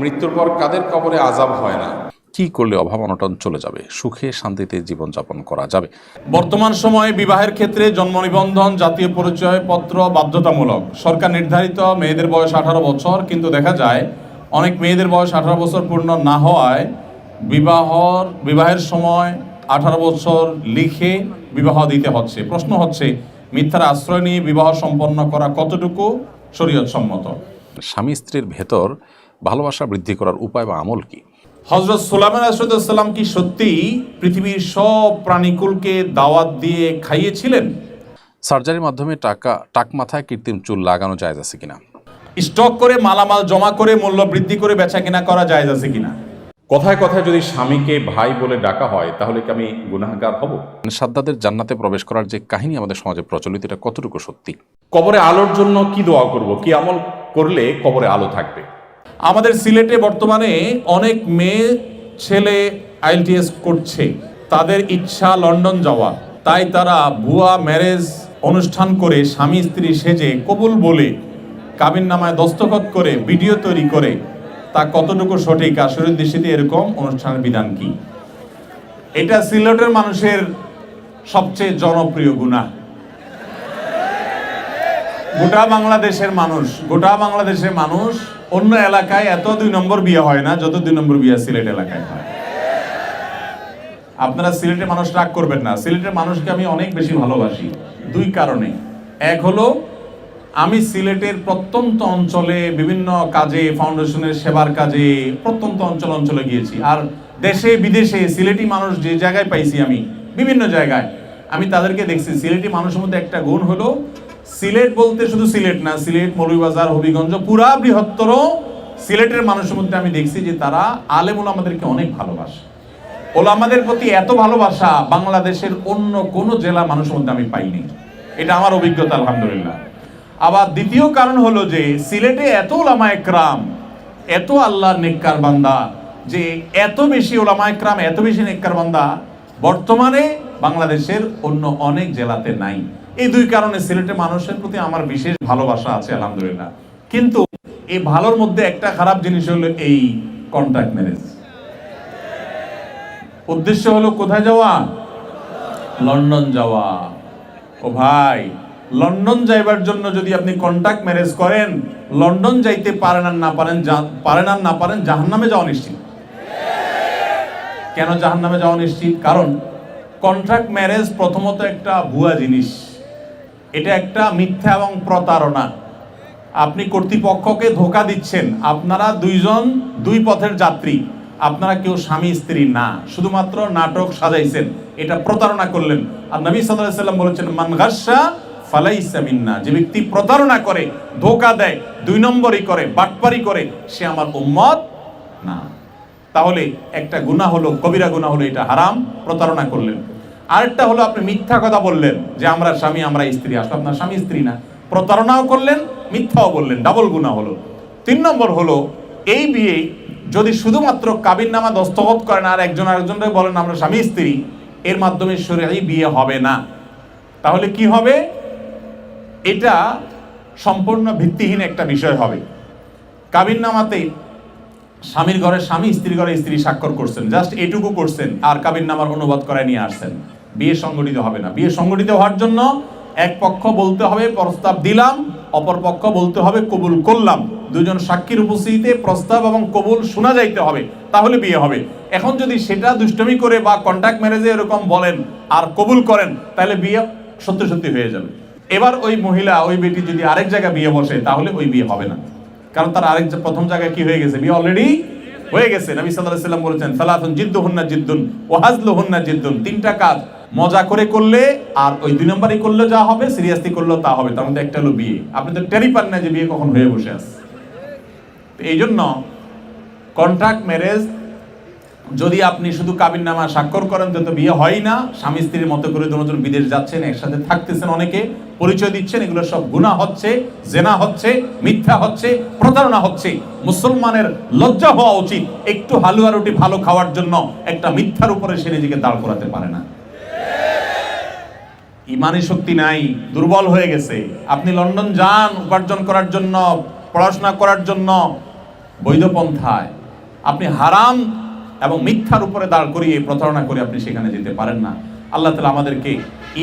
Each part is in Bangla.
মৃত্যুর পর কাদের কবরে আযাব হয় না? কি করলে অভাব অনটন চলে যাবে, সুখে শান্তিতে জীবনযাপন করা যাবে? বর্তমান সময়ে বিবাহের ক্ষেত্রে জন্ম নিবন্ধন, জাতীয় পরিচয়পত্র বাধ্যতামূলক। সরকার নির্ধারিত মেয়েদের বয়স 18 বছর, কিন্তু দেখা যায় অনেক মেয়েদের বয়স 18 বছর পূর্ণ না হওয়ায় বিবাহের সময় 18 বছর লিখে বিবাহ দিতে হচ্ছে। প্রশ্ন হচ্ছে, মিথ্যার আশ্রয় নিয়ে বিবাহ সম্পন্ন করা কতটুকু শরীয়ত সম্মত? স্বামী স্ত্রীর ভেতর ভালোবাসা বৃদ্ধি করার উপায় বা আমল কি? হযরত সুলাইমান আলাইহিস সালাম কি সত্যিই পৃথিবীর সব প্রাণীকুলকে দাওয়াত দিয়ে খাইয়েছিলেন? সার্জারির মাধ্যমে টাক মাথায় কৃত্রিম চুল লাগানো জায়েজ আছে কিনা? স্টক করে মালামাল জমা করে মূল্য বৃদ্ধি করে বেচা কিনা করা জায়েজ আছে কিনা? কথায় কথায় যদি স্বামীকে ভাই বলে ডাকা হয়, তাহলে কি আমি গুনাহগার হব? সাদ্দাদের জান্নাতে প্রবেশ করার যে কাহিনী আমাদের সমাজে প্রচলিত, এটা কতটুকু সত্যি? কবরে আলোর জন্য কি দোয়া করব, কি আমল করলে কবরে আলো থাকবে? আমাদের সিলেটে বর্তমানে অনেক মেয়ে ছেলে আইএলটিএস করছে, তাদের ইচ্ছা লন্ডন যাওয়া, তাই তারা ভুয়া ম্যারেজ অনুষ্ঠান করে স্বামী স্ত্রী সেজে কবুল বলে কাবিননামায় দস্তখত করে ভিডিও তৈরি করে, তা কতটুকু সঠিক? আসরের দৃষ্টিতে এরকম অনুষ্ঠানের বিধান কি? এটা সিলেটের মানুষের সবচেয়ে জনপ্রিয় গুনাহ। গোটা বাংলাদেশের মানুষ অন্য এলাকায় এত 2 নম্বর বিয়ে হয় না যত 2 নম্বর বিয়ে সিলেট এলাকায় হয়। আপনারা সিলেটের মানুষ রাগ করবেন না, সিলেটের মানুষকে আমি অনেক বেশি ভালোবাসি 2 কারণে। এক হলো, আমি সিলেটের প্রত্যন্ত অঞ্চলে বিভিন্ন কাজে, ফাউন্ডেশনের সেবার কাজে প্রত্যন্ত অঞ্চলে গিয়েছি, আর দেশে বিদেশে সিলেটি মানুষ যে জায়গায় পাইছি, আমি বিভিন্ন জায়গায় আমি তাদেরকে দেখছি। সিলেটি মানুষের মধ্যে একটা গুণ হলো, সিলেট বলতে শুধু সিলেট না, সিলেট, মৌলভীবাজার, হবিগঞ্জ, পুরা বৃহত্তর সিলেটের মানুষের মধ্যে আমি দেখছি যে তারা আলেম ওলামাদেরকে অনেক ভালোবাসে। ওলামাদের প্রতি এত ভালোবাসা বাংলাদেশের অন্য কোনো জেলা মানুষের মধ্যে আমি পাইনি। এটা আমার অভিজ্ঞতা, আলহামদুলিল্লাহ। আবার দ্বিতীয় কারণ হলো যে সিলেটে এত ওলামা একরাম, এত আল্লাহর নেককার বান্দা, যে এত বেশি ওলামা একরাম, এত বেশি নেককার বান্দা বর্তমানে বাংলাদেশের অন্য অনেক জেলাতে নাই। এই 2 কারণে সিলেটের মানুষের প্রতি আমার বিশেষ ভালোবাসা আছে, আলহামদুলিল্লাহ। কিন্তু এই ভালোর মধ্যে একটা খারাপ জিনিস হলো এই কন্ট্রাক্ট ম্যারেজ। উদ্দেশ্য হলো কোথায় যাওয়া? লন্ডন যাওয়া। ও ভাই, লন্ডন যাইবার জন্য যদি আপনি কন্ট্রাক্ট ম্যারেজ করেন, লন্ডন যাইতে পারেন আর না পারেন জাহান্নামে যাওয়া নিশ্চিত। কেন জাহান্নামে যাওয়া নিশ্চিত? কারণ কন্ট্রাক্ট ম্যারেজ প্রথমত একটা ভুয়া জিনিস, এটা একটা মিথ্যা এবং প্রতারণা। আপনি কর্তৃপক্ষকে ধোঁকা দিচ্ছেন। আপনারা 2 জন 2 পথের যাত্রী, আপনারা কেউ স্বামী স্ত্রী না, শুধুমাত্র নাটক সাজাইছেন, এটা প্রতারণা করলেন। আর নবী সাল্লাল্লাহু আলাইহি ওয়াসাল্লাম বলেছেন, মান গাশশা ফালাইসা মিন্না, যে ব্যক্তি প্রতারণা করে, ধোঁকা দেয়, 2 নম্বরই করে, বাটপারি করে, সে আমার উম্মত না। তাহলে একটা গুনাহ হলো, কবিরা গুনাহ হলো, এটা হারাম, প্রতারণা করলেন। আরেকটা হলো, আপনি মিথ্যা কথা বললেন যে আমরা স্বামী, আমরা স্ত্রী, আসলে আপনার স্বামী স্ত্রী না, প্রতারণাও করলেন, মিথ্যাও বললেন, ডাবল গুনাহ হলো। 3 নম্বর হলো, এই বিয়ে যদি শুধুমাত্র কাবিননামা দস্তখত করেন আর একজন আরেকজনকে বলেন আমরা স্বামী স্ত্রী, এর মাধ্যমে শরীয়ী বিয়ে হবে না। তাহলে কি হবে? এটা সম্পূর্ণ ভিত্তিহীন একটা বিষয় হবে। কাবিননামাতে স্বামীর ঘরে স্বামী, স্ত্রীর ঘরে স্ত্রী স্বাক্ষর করছেন, জাস্ট এটুকু করছেন, আর কাবিননামার অনুবাদ করায় নিয়ে আসছেন। বিয়ে সংগঠিত হবে না। বিয়ে সংগঠিত হওয়ার জন্য এক পক্ষ বলতে হবে প্রস্তাব দিলাম, অপর পক্ষ বলতে হবে কবুল করলাম। 2 জন সাক্ষীর উপস্থিতিতে প্রস্তাব এবং কবুল শোনা যাইতে হবে, তাহলে বিয়ে হবে। এখন যদি সেটা দুষ্টমি করে বা কন্ট্রাক্ট ম্যারেজে এরকম বলেন আর কবুল করেন, তাহলে বিয়ে সত্যি হয়ে যাবে। এবার ওই মহিলা, ওই বেটি যদি আরেক জায়গায় বিয়ে বসে, তাহলে ওই বিয়ে হবে না, কারণ তার প্রথম জায়গায় কি হয়ে গেছে? বিয়ে অলরেডি হয়ে গেছে। নবী সাল্লাল্লাহু আলাইহি ওয়াসাল্লাম বলেছেন, সালাতুন জিদ্দুহুন্না জিদ্দুন ওয়া হাজলুহুন্না জিদ্দুন, 3টা কাজ মজা করে করলে আর ওই 2 নম্বরই করলে যা হবে, সিরিয়াসলি করলেও তা হবে। তার মধ্যে একটা হলো বিয়ে। আপনি তো টেরি পান না যে বিয়ে কখন হয়ে বসে আছে। এই জন্য কন্ট্রাক্ট ম্যারেজ যদি আপনি শুধু কাবিননামা স্বাক্ষর করেন, তো বিয়ে হয় না। স্বামী স্ত্রীর মতো করে দুজন বিদেশ যাচ্ছেন, একসাথে থাকতেছেন, অনেকে পরিচয় দিচ্ছেন, এগুলো সব গুনাহ হচ্ছে, জেনা হচ্ছে, মিথ্যা হচ্ছে, প্রতারণা হচ্ছে। মুসলমানের লজ্জা হওয়া উচিত, একটু হালুয়া রুটি ভালো খাওয়ার জন্য একটা মিথ্যার উপরে সে নিজেকে দাঁড় করাতে পারে না। ইমানি শক্তি নাই, দুর্বল হয়ে গেছে। আপনি লন্ডন যান উপার্জন করার জন্য, পড়াশোনা করার জন্য, বৈধ পন্থায় আপনি হারাম এবং মিথ্যার উপরে দাঁড় করিয়ে প্রতারণা করে আপনি সেখানে যেতে পারেন না। আল্লাহ তাআলা আমাদেরকে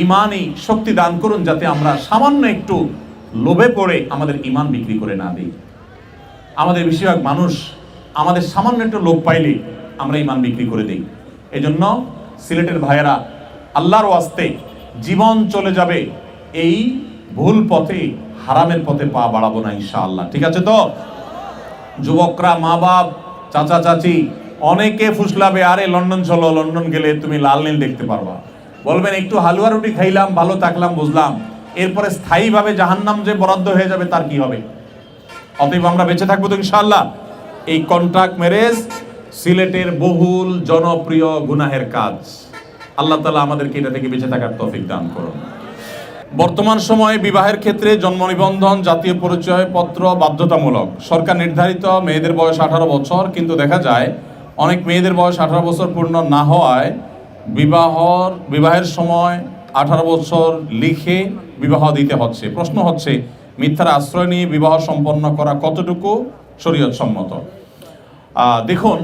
ঈমানি শক্তি দান করুন, যাতে আমরা সামান্য একটু লোভে পড়ে আমাদের ঈমান বিক্রি করে না দিই। আমাদের বেশিরভাগ মানুষ আমাদের সামান্য একটু লোভ পাইলে আমরা ঈমান বিক্রি করে দিই। এজন্য সিলেটের ভাইয়েরা, আল্লাহর ওয়াস্তে জীবন চলে যাবে এই ভুল পথে, হারামের পথে পা বাড়াবো না ইনশাআল্লাহ। ঠিক আছে তো? যুবকরা, মা বাপ, চাচা চাচি অনেকে ফুসলাবে, আরে লন্ডন চলো, লন্ডন গেলে তুমি লাল নীল দেখতে পারবা। বলবেন একটু হালুয়া রুটি খাইলাম, ভালো থাকলাম, বুঝলাম, এরপরে স্থায়ীভাবে জাহান্নাম যে বরাদ্দ হয়ে যাবে তার কি হবে? অতএব আমরা বেঁচে থাকবো তো ইনশাআল্লাহ। এই কন্ট্রাক্ট ম্যারেজ সিলেটের বহুল জনপ্রিয় গুনাহের কাজ। আল্লাহ তাআলা আমাদেরকে এটা থেকে বেঁচে থাকার তৌফিক দান করুন। বর্তমান সময়ে বিবাহের ক্ষেত্রে জন্ম নিবন্ধন, জাতীয় পরিচয় পত্র বাধ্যতামূলক। সরকার নির্ধারিত মেয়েদের বয়স 18 বছর, কিন্তু দেখা যায় অনেক মেয়েদের বয়স 18 বছর পূর্ণ না হওয়ায় বিবাহের সময় 18 বছর লিখে বিবাহ দিতে হচ্ছে। প্রশ্ন হচ্ছে, মিথ্যার আশ্রয় নিয়ে বিবাহ সম্পন্ন করা কতটুকু শরীয়ত সম্মত? দেখুন,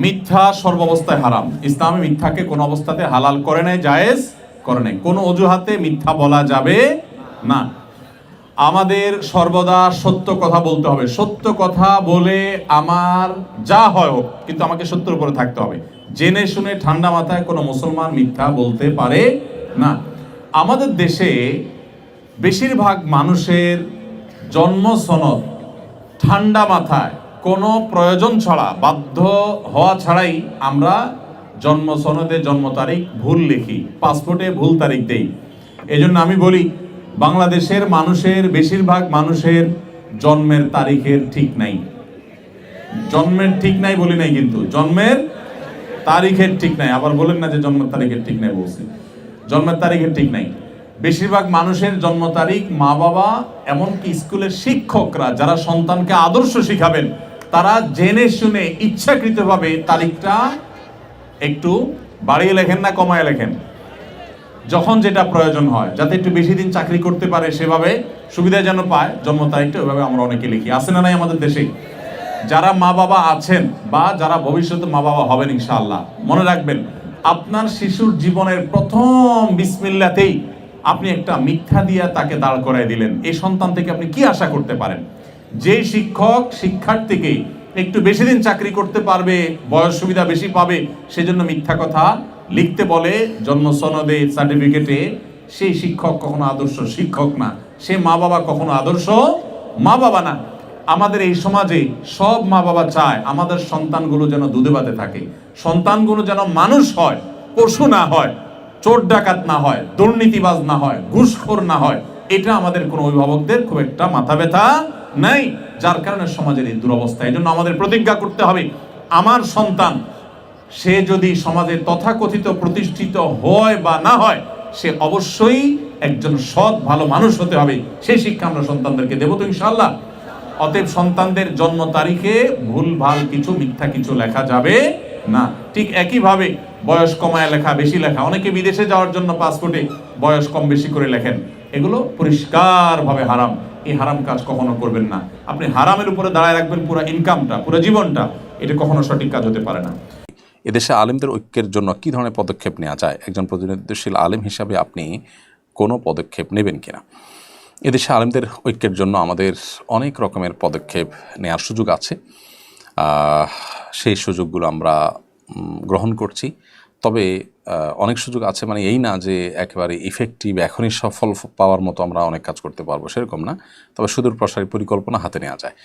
মিথ্যা সর্বাবস্থায় হারাম। ইসলামে মিথ্যাকে কোনো অবস্থাতে হালাল করে নাই, জায়েজ করে নাই। কোনো অজুহাতে মিথ্যা বলা যাবে না। আমাদের সর্বদা সত্য কথা বলতে হবে। সত্য কথা বলে আমার যা হয় হোক, কিন্তু আমাকে সত্যের উপরে থাকতে হবে। জেনে শুনে ঠান্ডা মাথায় কোনো মুসলমান মিথ্যা বলতে পারে না। আমাদের দেশে বেশিরভাগ মানুষের জন্ম সনদ ঠান্ডা মাথায় কোনো প্রয়োজন ছাড়া, বাধ্য হওয়া ছাড়াই আমরা জন্ম সনদে জন্ম তারিখ ভুল লিখি, পাসপোর্টে ভুল তারিখ দেই। এজন্য আমি বলি, বাংলাদেশের মানুষের বেশিরভাগ মানুষের জন্মের তারিখের ঠিক নাই। জন্মের ঠিক নাই বলি নাই, কিন্তু জন্মের তারিখের ঠিক নাই। আবার বলেন না যে জন্মের তারিখের ঠিক নাই, বলছি জন্মের তারিখের ঠিক নাই। বেশিরভাগ মানুষের জন্ম তারিখ, মা বাবা, এমনকি স্কুলের শিক্ষকরা যারা সন্তানকে আদর্শ শিখাবেন, তারা জেনে শুনে ইচ্ছাকৃতভাবে তারিখটা একটু বাড়িয়ে লেখেন না কমায় লেখেন, যখন যেটা প্রয়োজন হয়, যাতে একটু বেশি দিন চাকরি করতে পারে, সেভাবে সুবিধা যেন পায়, জন্ম তারিখটা ওইভাবে আমরা অনেকে লিখি। আছে না নাই আমাদের দেশে? যারা মা বাবা আছেন বা যারা ভবিষ্যতে মা বাবা হবেন ইনশাআল্লাহ, মনে রাখবেন, আপনার শিশুর জীবনের প্রথম বিসমিল্লাতেই আপনি একটা মিথ্যা দিয়া তাকে দাঁড় করাই দিলেন। এই সন্তান থেকে আপনি কি আশা করতে পারেন? যে শিক্ষক শিক্ষার্থীকে একটু বেশি দিন চাকরি করতে পারবে, বয়স সুবিধা বেশি পাবে, সেজন্য মিথ্যা কথা লিখতে বলে জন্ম সনদে, সার্টিফিকেটে, সেই শিক্ষক কখনো আদর্শ শিক্ষক না, সে মা বাবা কখনো আদর্শ মা বাবা না। আমাদের এই সমাজে সব মা বাবা চায় আমাদের সন্তানগুলো যেন দুধে ভাতে থাকে, সন্তানগুলো যেন মানুষ হয়, পশু না হয়, চোর ডাকাত না হয়, দুর্নীতিবাজ না হয়, ঘুষখোর না হয়। এটা আমাদের কোনো অভিভাবকদের খুব একটা মাথা ব্যথা নাই, যার কারণে সমাজের এই দুরবস্থা। এই জন্য আমাদের প্রতিজ্ঞা করতে হবে, আমার সন্তান সে যদি সমাজে তথাকথিত প্রতিষ্ঠিত হয় বা না হয়, সে অবশ্যই একজন সৎ ভালো মানুষ হতে হবে। সেই শিক্ষা আমরা সন্তানদেরকে দেবো তো ইনশাআল্লাহ। অতএব সন্তানদের জন্ম তারিখে ভুল ভাল কিছু, মিথ্যা কিছু লেখা যাবে না। ঠিক একইভাবে বয়স কমায় লেখা, বেশি লেখা, অনেকে বিদেশে যাওয়ার জন্য পাসপোর্টে বয়স কম বেশি করে লেখেন, এগুলো পরিষ্কারভাবে হারাম। এই হারাম কাজ কখনো করবেন না। আপনি হারামের উপরে দাঁড়ায় রাখবেন পুরো ইনকামটা, পুরো জীবনটা, এটা কখনো সঠিক কাজ হতে পারে না। এদেশে আলেমদের ঐক্যের জন্য কী ধরনের পদক্ষেপ নেওয়া যায়? একজন প্রতিনিধিশীল আলেম হিসাবে আপনি কোনো পদক্ষেপ নেবেন কিনা? এদেশে আলেমদের ঐক্যের জন্য আমাদের অনেক রকমের পদক্ষেপ নেওয়ার সুযোগ আছে, সেই সুযোগগুলো আমরা গ্রহণ করছি। তবে অনেক সুযোগ আছে মানে এই না যে একেবারে ইফেক্টিভ এখনই সফল পাওয়ার মতো আমরা অনেক কাজ করতে পারবো, সেরকম না। তবে সুদূর প্রসারী পরিকল্পনা হাতে নেওয়া যায়।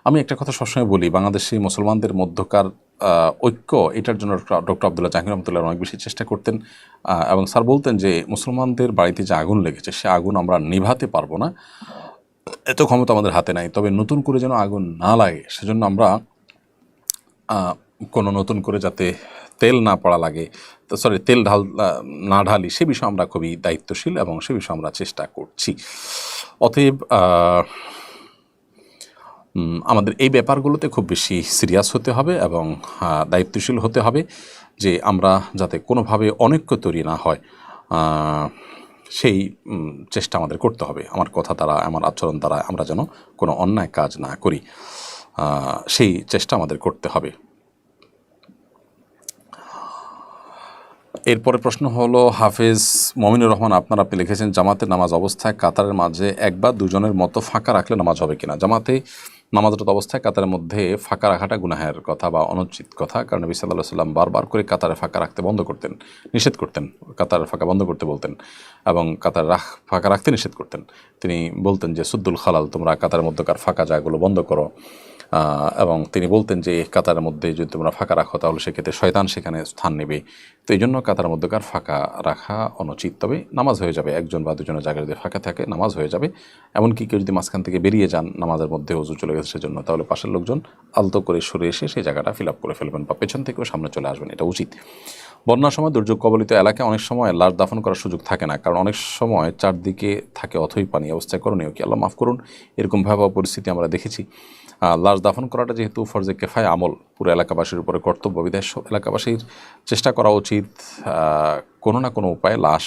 আমি একটা কথা সবসময় বলি, বাংলাদেশি মুসলমানদের মধ্যকার ঐক্য, এটার জন্য ডক্টর আব্দুল্লাহ জাহাঙ্গীর রহমতুল্লাহ অনেক বেশি চেষ্টা করতেন, এবং স্যার বলতেন যে মুসলমানদের বাড়িতে যে আগুন লেগেছে, সে আগুন আমরা নিভাতে পারবো না, এত ক্ষমতা আমাদের হাতে নাই। তবে নতুন করে যেন আগুন না লাগে, সেজন্য আমরা কোনো নতুন করে যাতে তেল না পড়া লাগে, তেল না ঢালি, সে বিষয়ে আমরা খুবই দায়িত্বশীল এবং সে বিষয়ে আমরা চেষ্টা করছি। অতএব আমাদের এই ব্যাপারগুলোতে খুব বেশি সিরিয়াস হতে হবে এবং দায়িত্বশীল হতে হবে, যে আমরা যাতে কোনোভাবে অনৈক্য তৈরি না হয়, সেই চেষ্টা আমাদের করতে হবে। আমার কথা দ্বারা, আমার আচরণ দ্বারা আমরা যেন কোনো অন্যায় কাজ না করি। সেই চেষ্টা আমাদের করতে হবে। এরপরে প্রশ্ন হলো হাফেজ মমিনুর রহমান আপনি লিখেছেন জামাতে নামাজ অবস্থায় কাতারের মাঝে এক বা দুজনের মতো ফাঁকা রাখলে নামাজ হবে কিনা। জামাতে নামাজরত অবস্থায় কাতারের মধ্যে ফাঁকা রাখাটা গুনাহের কথা বা অনুচিত কথা, কারণ নবী সাল্লাল্লাহু আলাইহি ওয়াসাল্লাম বারবার করে কাতারে ফাঁকা রাখতে বন্ধ করতেন, নিষেধ করতেন, কাতারের ফাঁকা বন্ধ করতে বলতেন এবং কাতার ফাঁকা রাখতে নিষেধ করতেন। তিনি বলতেন যে সুদ্দুল খালাল, তোমরা কাতারের মধ্যকার ফাঁকা জায়গাগুলো বন্ধ করো, এবং তিনি বলতেন যে কাতারের মধ্যে যদি তোমরা ফাঁকা রাখো তাহলে সেক্ষেত্রে শয়তান সেখানে স্থান নেবে। তো এই জন্য কাতারের মধ্যকার ফাঁকা রাখা অনুচিত। তবে নামাজ হয়ে যাবে, একজন বা দুজনের জায়গায় যদি ফাঁকা থাকে নামাজ হয়ে যাবে। এমনকি কেউ যদি মাঝখান থেকে বেরিয়ে যান নামাজের মধ্যে ওযু চলে গেছে সেজন্য, তাহলে পাশের লোকজন আলতো করে সরে এসে সেই জায়গাটা ফিল আপ করে ফেলবেন বা পেছন থেকেও সামনে চলে আসবেন, এটা উচিত। বন্যার সময় দুর্যোগ কবলিত এলাকায় অনেক সময় লাশ দাফন করার সুযোগ থাকে না, কারণ অনেক সময় চারদিকে থাকে অথই পানি, অবস্থায় করণীয় কি? আল্লাহ মাফ করুন, এরকম ভয়াবহ পরিস্থিতি আমরা দেখেছি। লাশ দাফন করাটা যেহেতু ফরজে কেফায় আমল, পুরো এলাকাবাসীর উপরে কর্তব্য, বিধায় এলাকাবাসীর চেষ্টা করা উচিত কোনো না কোনো উপায়ে লাশ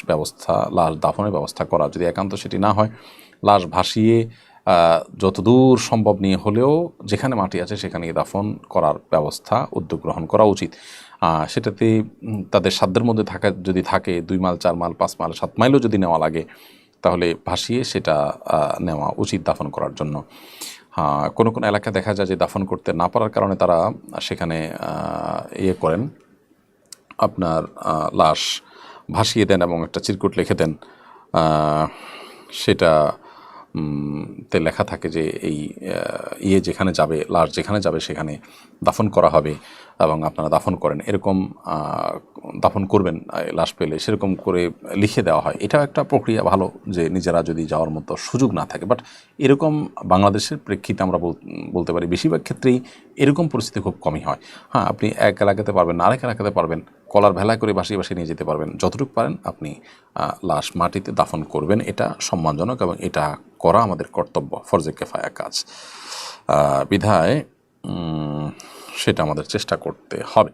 দাফনের ব্যবস্থা করা। যদি একান্ত সেটি না হয়, লাশ ভাসিয়ে যতদূর সম্ভব নিয়ে হলেও যেখানে মাটি আছে সেখানে দাফন করার ব্যবস্থা উদ্যোগ গ্রহণ করা উচিত। সেটাতে তাদের সাধ্যের মধ্যে যদি থাকে 2 মাইল 4 মাইল 5 মাইল 7 মাইলও যদি নেওয়া লাগে তাহলে ভাসিয়ে সেটা নেওয়া উচিত দাফন করার জন্য। কোনো কোনো এলাকায় দেখা যায় যে দাফন করতে না পারার কারণে তারা সেখানে করেন, আপনার লাশ ভাসিয়ে দেন এবং একটা চিরকুট লিখে দেন। সেটা তে লেখা থাকে যে এই যেখানে যাবে, লাশ যেখানে যাবে সেখানে দাফন করা হবে এবং আপনারা দাফন করেন, এরকম দাফন করবেন লাশ পেলে, সেরকম করে লিখে দেওয়া হয়। এটাও একটা প্রক্রিয়া ভালো, যে নিজেরা যদি যাওয়ার মতো সুযোগ না থাকে। বাট এরকম বাংলাদেশের প্রেক্ষিতে আমরা বলতে পারি বেশিরভাগ ক্ষেত্রেই এরকম পরিস্থিতি খুব কমই হয়। হ্যাঁ, আপনি এক এলাকাতে পারবেন না, আরেক এলাকাতে পারবেন, কলার ভেলা করে বাসিয়ে বাসিয়ে নিয়ে যেতে পারবেন। যতটুকু পারেন আপনি লাশ মাটিতে দাফন করবেন, এটা সম্মানজনক এবং এটা করা আমাদের কর্তব্য, ফরজে কেফায়া কাজ বিধায় সেটা আমাদের চেষ্টা করতে হবে।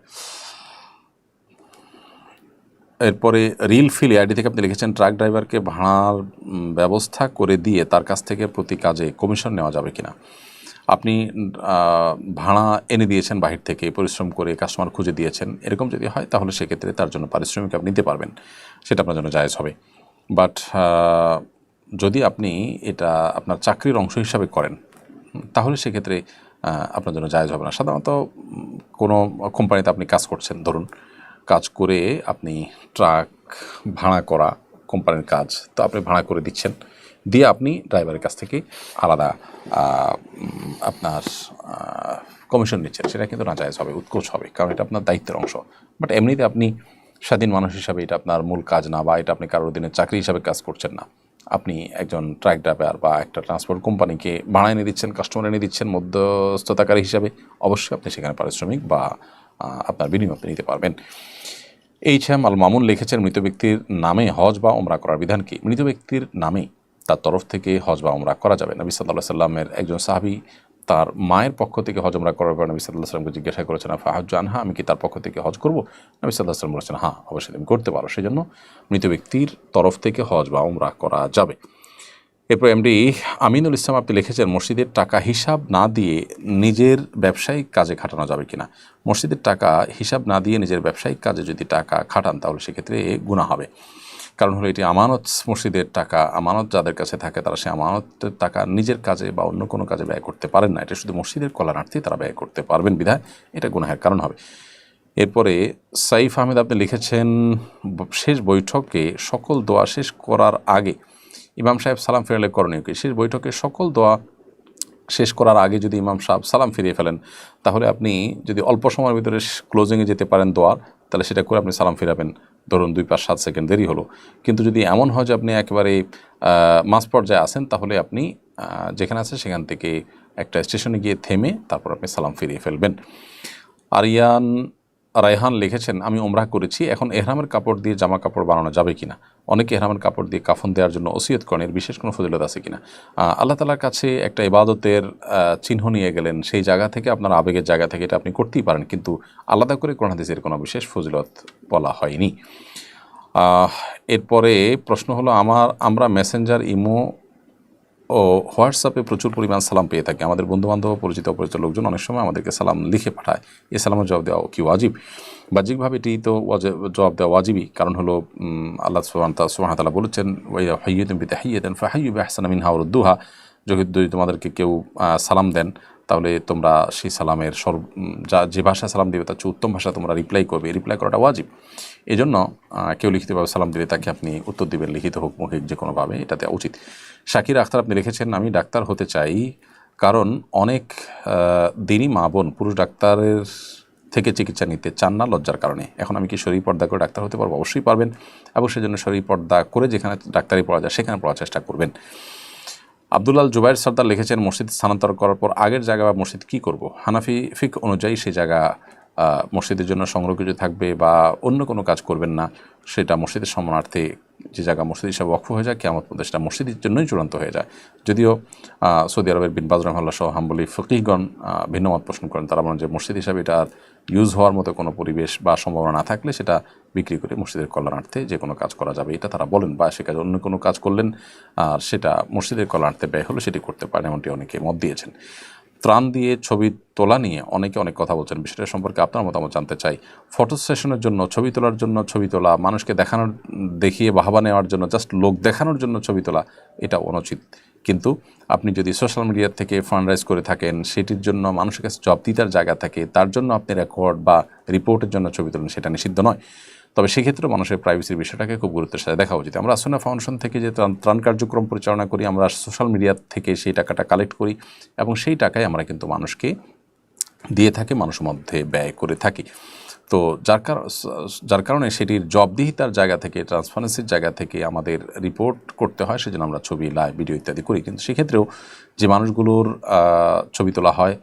এরপরে রিল ফিল আইডি থেকে আপনি লিখেছেন ট্রাক ড্রাইভারকে ভাড়ার ব্যবস্থা করে দিয়ে তার কাছ থেকে প্রতি কাজে কমিশন নেওয়া যাবে কিনা। আপনি ভাড়া এনে দিয়েছেন বাহির থেকে, পরিশ্রম করে কাস্টমার খুঁজে দিয়েছেন, এরকম যদি হয় তাহলে সেক্ষেত্রে তার জন্য পারিশ্রমিক আপনি নিতে পারবেন, সেটা আপনার জন্য জায়েজ হবে। বাট যদি আপনি এটা আপনার চাকরির অংশ হিসাবে করেন তাহলে সেক্ষেত্রে আপনার জন্য জায়েজ হবে না। সাধারণত কোনো কোম্পানিতে আপনি কাজ করছেন, ধরুন কাজ করে আপনি ট্রাক ভাড়া করা কোম্পানির কাজ, তো আপনি ভাড়া করে দিচ্ছেন, দিয়ে আপনি ড্রাইভারের কাছ থেকে আলাদা আপনার কমিশন নিচ্ছেন, সেটা কিন্তু নাজায়েজ হবে, উৎকোচ হবে, কারণ এটা আপনার দায়িত্বের অংশ। বাট এমনিতে আপনি স্বাধীন মানুষ হিসাবে এটা আপনার মূল কাজ না, বা এটা আপনি কারোর দিনের চাকরি হিসাবে কাজ করছেন না। আপনি একজন ট্রাক ড্রাইভার বা একটা ট্রান্সপোর্ট কোম্পানিকে ভাড়া এনে দিচ্ছেন, কাস্টমার এনে দিচ্ছেন মধ্যস্থতাকারী হিসাবে, অবশ্যই আপনি সেখানে পারিশ্রমিক বা আপনার বিনিময় আপনি নিতে পারবেন। এইচএম আল মামুন লিখেছেন মৃত ব্যক্তির নামে হজ বা ওমরা করার বিধান কি। মৃত ব্যক্তির নামে তার তরফ থেকে হজ বা ওমরা করা যাবে। নবী সাল্লাল্লাহু আলাইহি সাল্লামের একজন সাহাবী তার মায়ের পক্ষ থেকে হজ ওমরা করার পর নবী সাল্লাল্লাহু আলাইহি সাল্লামকে জিজ্ঞাসা করেছেন ফাহাজ্জু আনহা, আমি কি তার পক্ষ থেকে হজ করব? নবী সাল্লাল্লাহু আলাইহি সাল্লাম বলেছেন হ্যাঁ, অবশ্যই তুমি করতে পারো। সেজন্য মৃত ব্যক্তির তরফ থেকে হজ বা ওমরা করা যাবে। এরপর এমডি আমিনুল ইসলাম আপনি লিখেছেন মসজিদের টাকা হিসাব না দিয়ে নিজের ব্যবসায়িক কাজে খাটানো যাবে কিনা। মসজিদের টাকা হিসাব না দিয়ে নিজের ব্যবসায়িক কাজে যদি টাকা খাটান তাহলে সেক্ষেত্রে গুনাহ হবে। কারণ হলো এটি আমানত, মসজিদের টাকা আমানত যাদের কাছে থাকে তারা সে আমানতের টাকা নিজের কাজে বা অন্য কোনো কাজে ব্যয় করতে পারেন না, এটা শুধু মসজিদের কল্যাণার্থে তারা ব্যয় করতে পারবেন, বিধায় এটা গুনাহের কারণ হবে। এরপরে সাইফ আহমেদ আপনি লিখেছেন শেষ বৈঠকে সকল দোয়া শেষ করার আগে ইমাম সাহেব সালাম ফিরালে করণীয় কি। শেষ বৈঠকে সকল দোয়া শেষ করার আগে যদি ইমাম সাহেব সালাম ফিরিয়ে ফেলেন তাহলে আপনি যদি অল্প সময়ের ভিতরে ক্লোজিংয়ে যেতে পারেন দোয়ার, তাহলে সেটা করে আপনি সালাম ফিরাবেন, ধরুন 2-5-7 সেকেন্ড দেরি হলো। কিন্তু যদি এমন হয় যে আপনি একেবারে মাঝ পর্যায়ে আসেন তাহলে আপনি যেখানে আছেন সেখান থেকে একটা স্টেশনে গিয়ে থেমে তারপর আপনি সালাম ফিরিয়ে ফেলবেন। রায়হান লিখেছেন আমি ওমরাহ করেছি, এখন এহরামের কাপড় দিয়ে জামা কাপড় বানানো যাবে কিনা। অনেকে এহরামের কাপড় দিয়ে কাফন দেওয়ার জন্য ওসিয়ত করেন, এর বিশেষ কোনো ফজিলত আছে কিনা। আল্লাহ তাআলার কাছে একটা ইবাদতের চিহ্ন নিয়ে গেলেন, সেই জায়গা থেকে আপনার আবেগের জায়গা থেকে এটা আপনি করতেই পারেন, কিন্তু আলাদা করে কোরআন হাদিসের কোনো বিশেষ ফজিলত বলা হয়নি। এরপরে প্রশ্ন হলো আমরা মেসেঞ্জার, ইমো ও হোয়াটসঅ্যাপে প্রচুর পরিমাণ সালাম পেয়ে থাকি। আমাদের বন্ধুবান্ধব, পরিচিত অপরিচিত লোকজন অনেক সময় আমাদেরকে সালাম লিখে পাঠায়। এই সালামের জবাব দেওয়া কি ওয়াজিব? বাহ্যিকভাবে এটি তো জবাব দেওয়া ওয়াজিবই, কারণ হলো আল্লাহ সুবহানাহু ওয়া তাআলা বলেছেন, ওয়া হাইয়্যুতুম বিতাহিয়্যাতিন ফাহাইয়্যু বিআহসানা মিনহা আও রুদ্দুহা। যদি তোমাদেরকে কেউ সালাম দেন, তাহলে তোমরা সেই সালামের যে ভাষায় সালাম দেবে তার চেয়ে উত্তম ভাষা তোমরা রিপ্লাই করবে। রিপ্লাই করাটা ওয়াজিব। এই জন্য কেউ লিখিতভাবে সালাম দিলে তাকে আপনি উত্তর দিবেন, লিখিত হোক মৌখিক যে কোনোভাবে, এটা দেওয়া উচিত। শাকির আখতার আপনি লিখেছেন, আমি ডাক্তার হতে চাই, কারণ অনেক দিনই মা বোন পুরুষ ডাক্তারের থেকে চিকিৎসা নিতে চান না লজ্জার কারণে। এখন আমি কি শরীর পর্দা করে ডাক্তার হতে পারবো? অবশ্যই পারবেন, এবং সেজন্য শরীর পর্দা করে যেখানে ডাক্তারি পড়া যায় সেখানে পড়ার চেষ্টা করবেন। আব্দুল্লাল জুবাইর সর্দার লিখেছেন, মসজিদ স্থানান্তর করার পর আগের জায়গা বা মসজিদ কী করব? হানাফি ফিক অনুযায়ী সেই জায়গা মসজিদের জন্য সংরক্ষিত থাকবে বা অন্য কোনো কাজ করবেন না। সেটা মসজিদের সম্মানার্থে যে জায়গা মসজিদ হিসাবে ওয়াকফ হয়ে যায়, কিয়ামত পর্যন্ত সেটা মসজিদের জন্যই চূড়ান্ত হয়ে যায়। যদিও সৌদি আরবের বিন বাজ রাহমাহুল্লাহ সহ হাম্বলি ফকিহগণ ভিন্নমত পোষণ করেন। তারা বলেন যে মসজিদ হিসাবে এটা ইউজ হওয়ার মতো কোনো পরিবেশ বা সম্ভাবনা না থাকলে সেটা বিক্রি করে মসজিদের কল্যাণার্থে যে কোনো কাজ করা যাবে, এটা তারা বলেন। বা সে কাজে অন্য কোনো কাজ করলেন আর সেটা মসজিদের কল্যাণার্থে ব্যয় হলো, সেটি করতে পারেন, এমনটি অনেকে মত দিয়েছেন। ত্রাণ দিয়ে ছবি তোলা নিয়ে অনেকে অনেক কথা বলছেন, বিষয়টা সম্পর্কে আপনার মতামত জানতে চাই। ফটো সেশনের জন্য ছবি তোলার জন্য ছবি তোলা, মানুষকে দেখিয়ে বাহবা নেওয়ার জন্য, জাস্ট লোক দেখানোর জন্য ছবি তোলা, এটা অনুচিত। কিন্তু আপনি যদি সোশ্যাল মিডিয়া থেকে ফান্ড রাইজ করে থাকেন, সেটির জন্য মানুষের কাছে জবাবদিহিতার জায়গা থাকে, তার জন্য আপনি রেকর্ড বা রিপোর্টের জন্য ছবি তোলেন, সেটা নিষিদ্ধ নয়। তবে সেক্ষেত্রে মানুষের প্রাইভেসির বিষয়টাকে খুব গুরুত্বের সাথে দেখা উচিত। আমরা আসনা ফাউন্ডেশন থেকে যে ত্রাণ কার্যক্রম পরিচালনা করি, আমরা সোশ্যাল মিডিয়া থেকে সেই টাকাটা কালেক্ট করি এবং সেই টাকায় আমরা কিন্তু মানুষকে দিয়ে থাকি, মানুষের মধ্যে ব্যয় করে থাকি। তো যার কারণে সেটির জবাবদিহিতার জায়গা থেকে, ট্রান্সপারেন্সির জায়গা থেকে আমাদের রিপোর্ট করতে হয়, সেজন্য আমরা ছবি, লাইভ, ভিডিও ইত্যাদি করি। কিন্তু সেক্ষেত্রেও যে মানুষগুলোর ছবি তোলা হয়,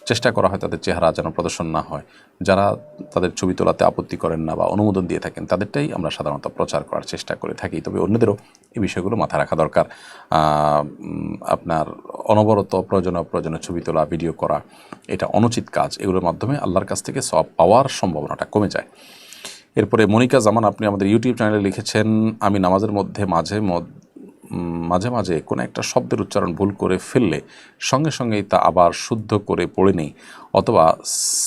চেষ্টা করা হয় তাদের চেহারা যেন প্রদর্শন না হয়। যারা তাদের ছবি তোলাতে আপত্তি করেন না বা অনুমোদন দিয়ে থাকেন, তাদেরটাই আমরা সাধারণত প্রচার করার চেষ্টা করে থাকি। তবে অন্যদেরও এই বিষয়গুলো মাথায় রাখা দরকার। আপনার অনবরত প্রয়োজনীয় ছবি তোলা, ভিডিও করা, এটা অনুচিত কাজ। এগুলোর মাধ্যমে আল্লাহর কাছ থেকে সওয়াব পাওয়ার সম্ভাবনাটা কমে যায়। এরপরে মনিকা জামান আপনি আমাদের ইউটিউব চ্যানেলে লিখেছেন, আমি নামাজের মধ্যে মাঝে মাঝে কোনো একটা শব্দের উচ্চারণ ভুল করে ফেললে সঙ্গে সঙ্গেই তা আবার শুদ্ধ করে পড়ে নিই, অথবা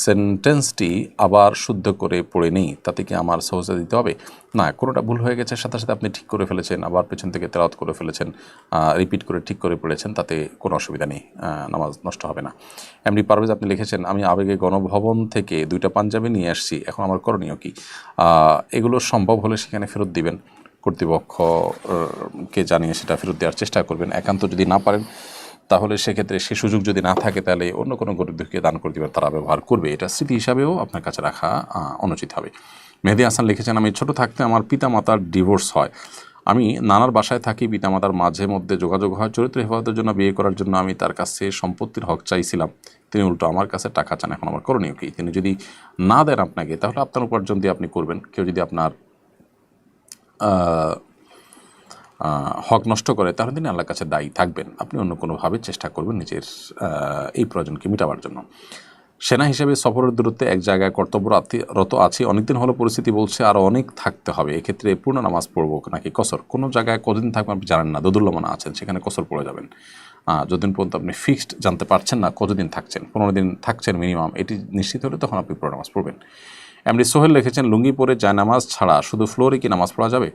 সেন্টেন্সটি আবার শুদ্ধ করে পড়ে নিই, তাতে কি আমার সহজে দিতে হবে? না, কোনোটা ভুল হয়ে গেছে, সাথে সাথে আপনি ঠিক করে ফেলেছেন, আবার পেছন থেকে তেলাওয়াত করে ফেলেছেন, রিপিট করে ঠিক করে পড়েছেন, তাতে কোনো অসুবিধা নেই, নামাজ নষ্ট হবে না। এমনি পারভেজ আপনি লিখেছেন, আমি আবেগে গণভবন থেকে 2টা পাঞ্জাবি নিয়ে আসছি, এখন আমার করণীয় কি? এগুলো সম্ভব হলে সেখানে ফেরত দিবেন, কর্তৃপক্ষকে জানিয়ে সেটা ফেরত দেওয়ার চেষ্টা করবেন। একান্ত যদি না পারেন, তাহলে সেক্ষেত্রে সে সুযোগ যদি না থাকে, তাহলে অন্য কোনো গরিব দুঃখীকে দান করে দেবেন, তারা ব্যবহার করবে। এটা স্মৃতি হিসাবেও আপনার কাছে রাখা অনুচিত হবে। মেহেদি হাসান লিখেছেন, আমি ছোট থাকতে আমার পিতামাতার ডিভোর্স হয়, আমি নানার বাসায় থাকি, পিতামাতার মাঝে মধ্যে যোগাযোগ হয়, চরিত্র হেফাজতের জন্য বিয়ে করার জন্য আমি তার কাছে সম্পত্তির হক চাইছিলাম, তিনি উল্টো আমার কাছে টাকা চান, এখন আমার করণীয় কি? তিনি যদি না দেন আপনাকে, তাহলে আপনার উপার্জন দিয়ে আপনি করবেন। কেউ যদি আপনার হক নষ্ট করে, তাহলে তিনি আল্লাহর কাছে দায়ী থাকবেন। আপনি অন্য কোনোভাবে চেষ্টা করবেন নিজের এই প্রয়োজনকে মেটাবার জন্য। সেনা হিসেবে সফরের দূরত্বে এক জায়গায় কর্তব্যরত আছি, অনেকদিন হলো পরিস্থিতি বলছে আরও অনেক থাকতে হবে, এক্ষেত্রে পূর্ণ নামাজ পড়বো নাকি কসর? কোনো জায়গায় কতদিন থাকবেন আপনি জানেন না, দোদুল্যমানা আছেন, সেখানে কসর পড়ে যাবেন। যতদিন পর্যন্ত আপনি ফিক্সড জানতে পারছেন না কতদিন থাকছেন, 15 দিন থাকছেন মিনিমাম, এটি নিশ্চিত হলে তখন আপনি পূর্ণ নামাজ পড়বেন। এমনি সোহেল লিখেছেন, লুঙ্গি পরে জায়নামাজ ছাড়া শুধু ফ্লোরে কি নামাজ পড়া যাবে?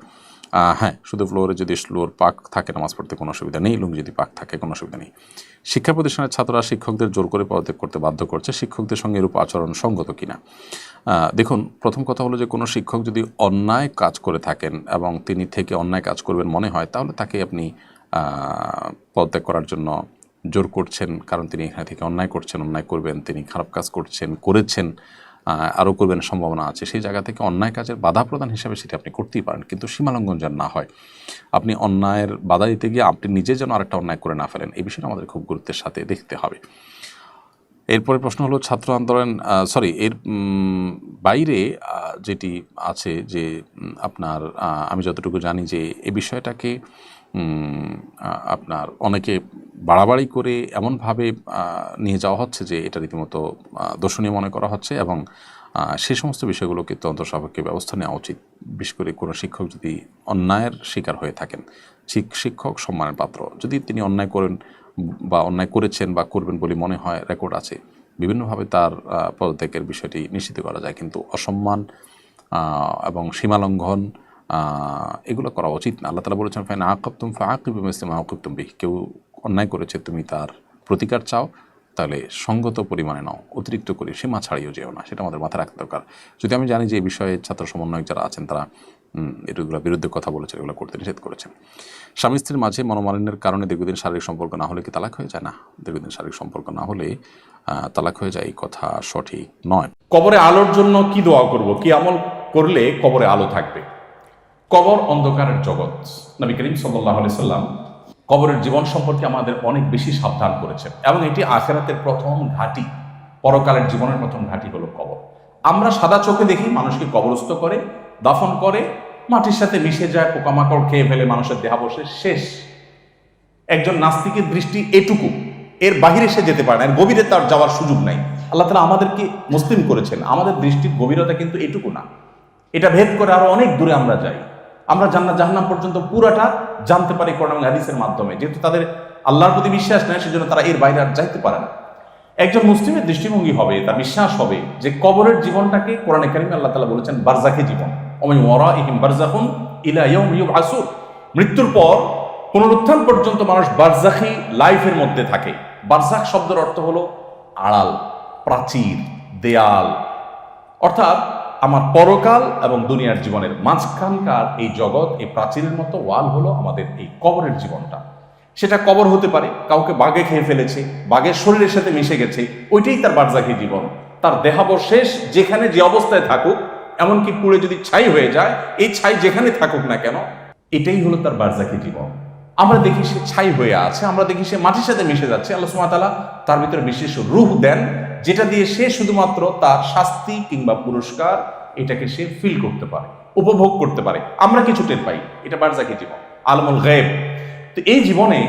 হ্যাঁ, শুধু ফ্লোরে যদি ফ্লোর পাক থাকে নামাজ পড়তে কোনো অসুবিধা নেই, লুঙ্গি যদি পাক থাকে কোনো অসুবিধা নেই। শিক্ষা প্রতিষ্ঠানের ছাত্ররা শিক্ষকদের জোর করে পদত্যাগ করতে বাধ্য করছে, শিক্ষকদের সঙ্গে এরূপ আচরণ সঙ্গত কিনা? দেখুন, প্রথম কথা হলো যে কোনো শিক্ষক যদি অন্যায় কাজ করে থাকেন এবং তিনি থেকে অন্যায় কাজ করবেন মনে হয়, তাহলে তাকে আপনি পদত্যাগ করার জন্য জোর করছেন, কারণ তিনি এখানে থেকে অন্যায় করবেন, তিনি খারাপ কাজ করেছেন, আরও করবেন সম্ভাবনা আছে, সেই জায়গা থেকে অন্যায় কাজের বাধা প্রদান হিসাবে সেটা আপনি করতেই পারেন, কিন্তু সীমালঙ্ঘন যেন না হয়। আপনি অন্যায়ের বাধা দিতে গিয়ে আপনি নিজে যেন আরেকটা অন্যায় করে না ফেলেন, এই বিষয়টা আমাদের খুব গুরুত্বের সাথে দেখতে হবে। এরপরে প্রশ্ন হলো ছাত্র আন্দোলন, এর বাইরে যেটি আছে যে আপনার, আমি যতটুকু জানি যে এই বিষয়টাকে আপনার অনেকে বাড়াবাড়ি করে এমনভাবে নিয়ে যাওয়া হচ্ছে যে এটা রীতিমতো দর্শনীয় মনে করা হচ্ছে, এবং সেই সমস্ত বিষয়গুলোকে তদন্ত সাপেক্ষে ব্যবস্থা নেওয়া উচিত। বিশেষ করে কোনো শিক্ষক যদি অন্যায়ের শিকার হয়ে থাকেন, শিক্ষক সম্মানের পাত্র, যদি তিনি অন্যায় করেন বা অন্যায় করেছেন বা করবেন বলে মনে হয়, রেকর্ড আছে, বিভিন্নভাবে তার পদত্যাগের বিষয়টি নিশ্চিত করা যায়। কিন্তু অসম্মান এবং সীমালঙ্ঘন এগুলো করা উচিত না। আল্লাহ তাআলা বলেছেন, ফাইন আকাবতুম ফাআকিবু বিমিসলি মা আকাবতুম বিহি, কেউ অন্যায় করেছে তুমি তার প্রতিকার চাও, তাহলে সঙ্গত পরিমাণে নাও, অতিরিক্ত করে সীমা ছাড়িয়েও যেও না। সেটা আমাদের মাথায় রাখতে দরকার। যদি আমি জানি যে এই বিষয়ে ছাত্র সমন্বয়ক যারা আছেন তারা এগুলোর বিরুদ্ধে কথা বলেছেন, এগুলো করতে নিষেধ করেছেন। স্বামী স্ত্রীর মাঝে মনোমালিন্যের কারণে দীর্ঘদিন শারীরিক সম্পর্ক না হলে কি তালাক হয়ে যায়? না, দীর্ঘদিন শারীরিক সম্পর্ক না হলে তালাক হয়ে যায়, এই কথা সঠিক নয়। কবরে আলোর জন্য কি দোয়া করব, কি আমল করলে কবরে আলো থাকবে? কবর অন্ধকারের জগৎ। নবী করিম সাল্লাল্লাহু আলাইহি সাল্লাম কবরের জীবন সম্পর্কে আমাদের অনেক বেশি সাবধান করেছেন, এবং এটি আখিরাতের প্রথম ঘাঁটি, পরকালের জীবনের প্রথম ঘাঁটি হলো কবর। আমরা সাদা চোখে দেখি মানুষকে কবরস্থ করে, দাফন করে, মাটির সাথে মিশে যায়, পোকামাকড় খেয়ে ফেলে, মানুষের দেহাবশেষ শেষ। একজন নাস্তিকের দৃষ্টি এটুকু, এর বাহিরে সে যেতে পারে না, এর গভীরে তার যাওয়ার সুযোগ নাই। আল্লাহ তাআলা আমাদেরকে মুসলিম করেছেন, আমাদের দৃষ্টির গভীরতা কিন্তু এটুকু না, এটা ভেদ করে আরো অনেক দূরে আমরা যাই। আমরা জান্নাত জাহান্নাম পর্যন্ত পুরাটা জানতে পারি কোরআন এবং হাদিসের মাধ্যমে, যেহেতু তাদের আল্লাহর প্রতি বিশ্বাস নেই, সেজন্য তারা এর বাইরে আর যাইতে পারে না। একজন মুসলিমের দৃষ্টিভঙ্গি হবে, তার বিশ্বাস হবে যে কবরের জীবনটাকে কোরআনে কারিমে আল্লাহ তাআলা বলেছেন বারজাখী জীবন, ওমিন ওয়ারাইহিম বারজাখুন ইলা ইয়াউমি ইউবআসুন, মৃত্যুর পর পুনরুত্থান পর্যন্ত মানুষ বারজাখী লাইফের মধ্যে থাকে। বারজাখ শব্দের অর্থ হলো আড়াল, প্রাচীর, দেয়াল, অর্থাৎ আমার পরকাল এবং দুনিয়ার জীবনের মাঝখানকার এই জগৎ, এই প্রাচীরের মতো ওয়াল হলো আমাদের এই কবরের জীবনটা। সেটা কবর হতে পারে, কাউকে বাঘে খেয়ে ফেলেছে, বাঘের শরীরের সাথে মিশে গেছে, ওইটাই তার বারজাখী জীবন। তার দেহাবশেষ যেখানে যে অবস্থায় থাকুক, এমনকি পুড়ে যদি ছাই হয়ে যায়, এই ছাই যেখানে থাকুক না কেন, এটাই হলো তার বারজাখী জীবন। আমরা দেখি সে ছাই হয়ে আছে, আমরা দেখি সে মাটির সাথে মিশে যাচ্ছে। আল্লাহ সুবহানাহু ওয়া তাআলা তার ভিতরে বিশেষ রূহ দেন, যেটা দিয়ে সে শুধুমাত্র তার শাস্তি কিংবা পুরস্কার এটাকে সে ফিল করতে পারে, উপভোগ করতে পারে। আমরা কিছু টের পাই, এটা বারজাখী জীবন, আলমুল গায়ব। তো এই জীবনে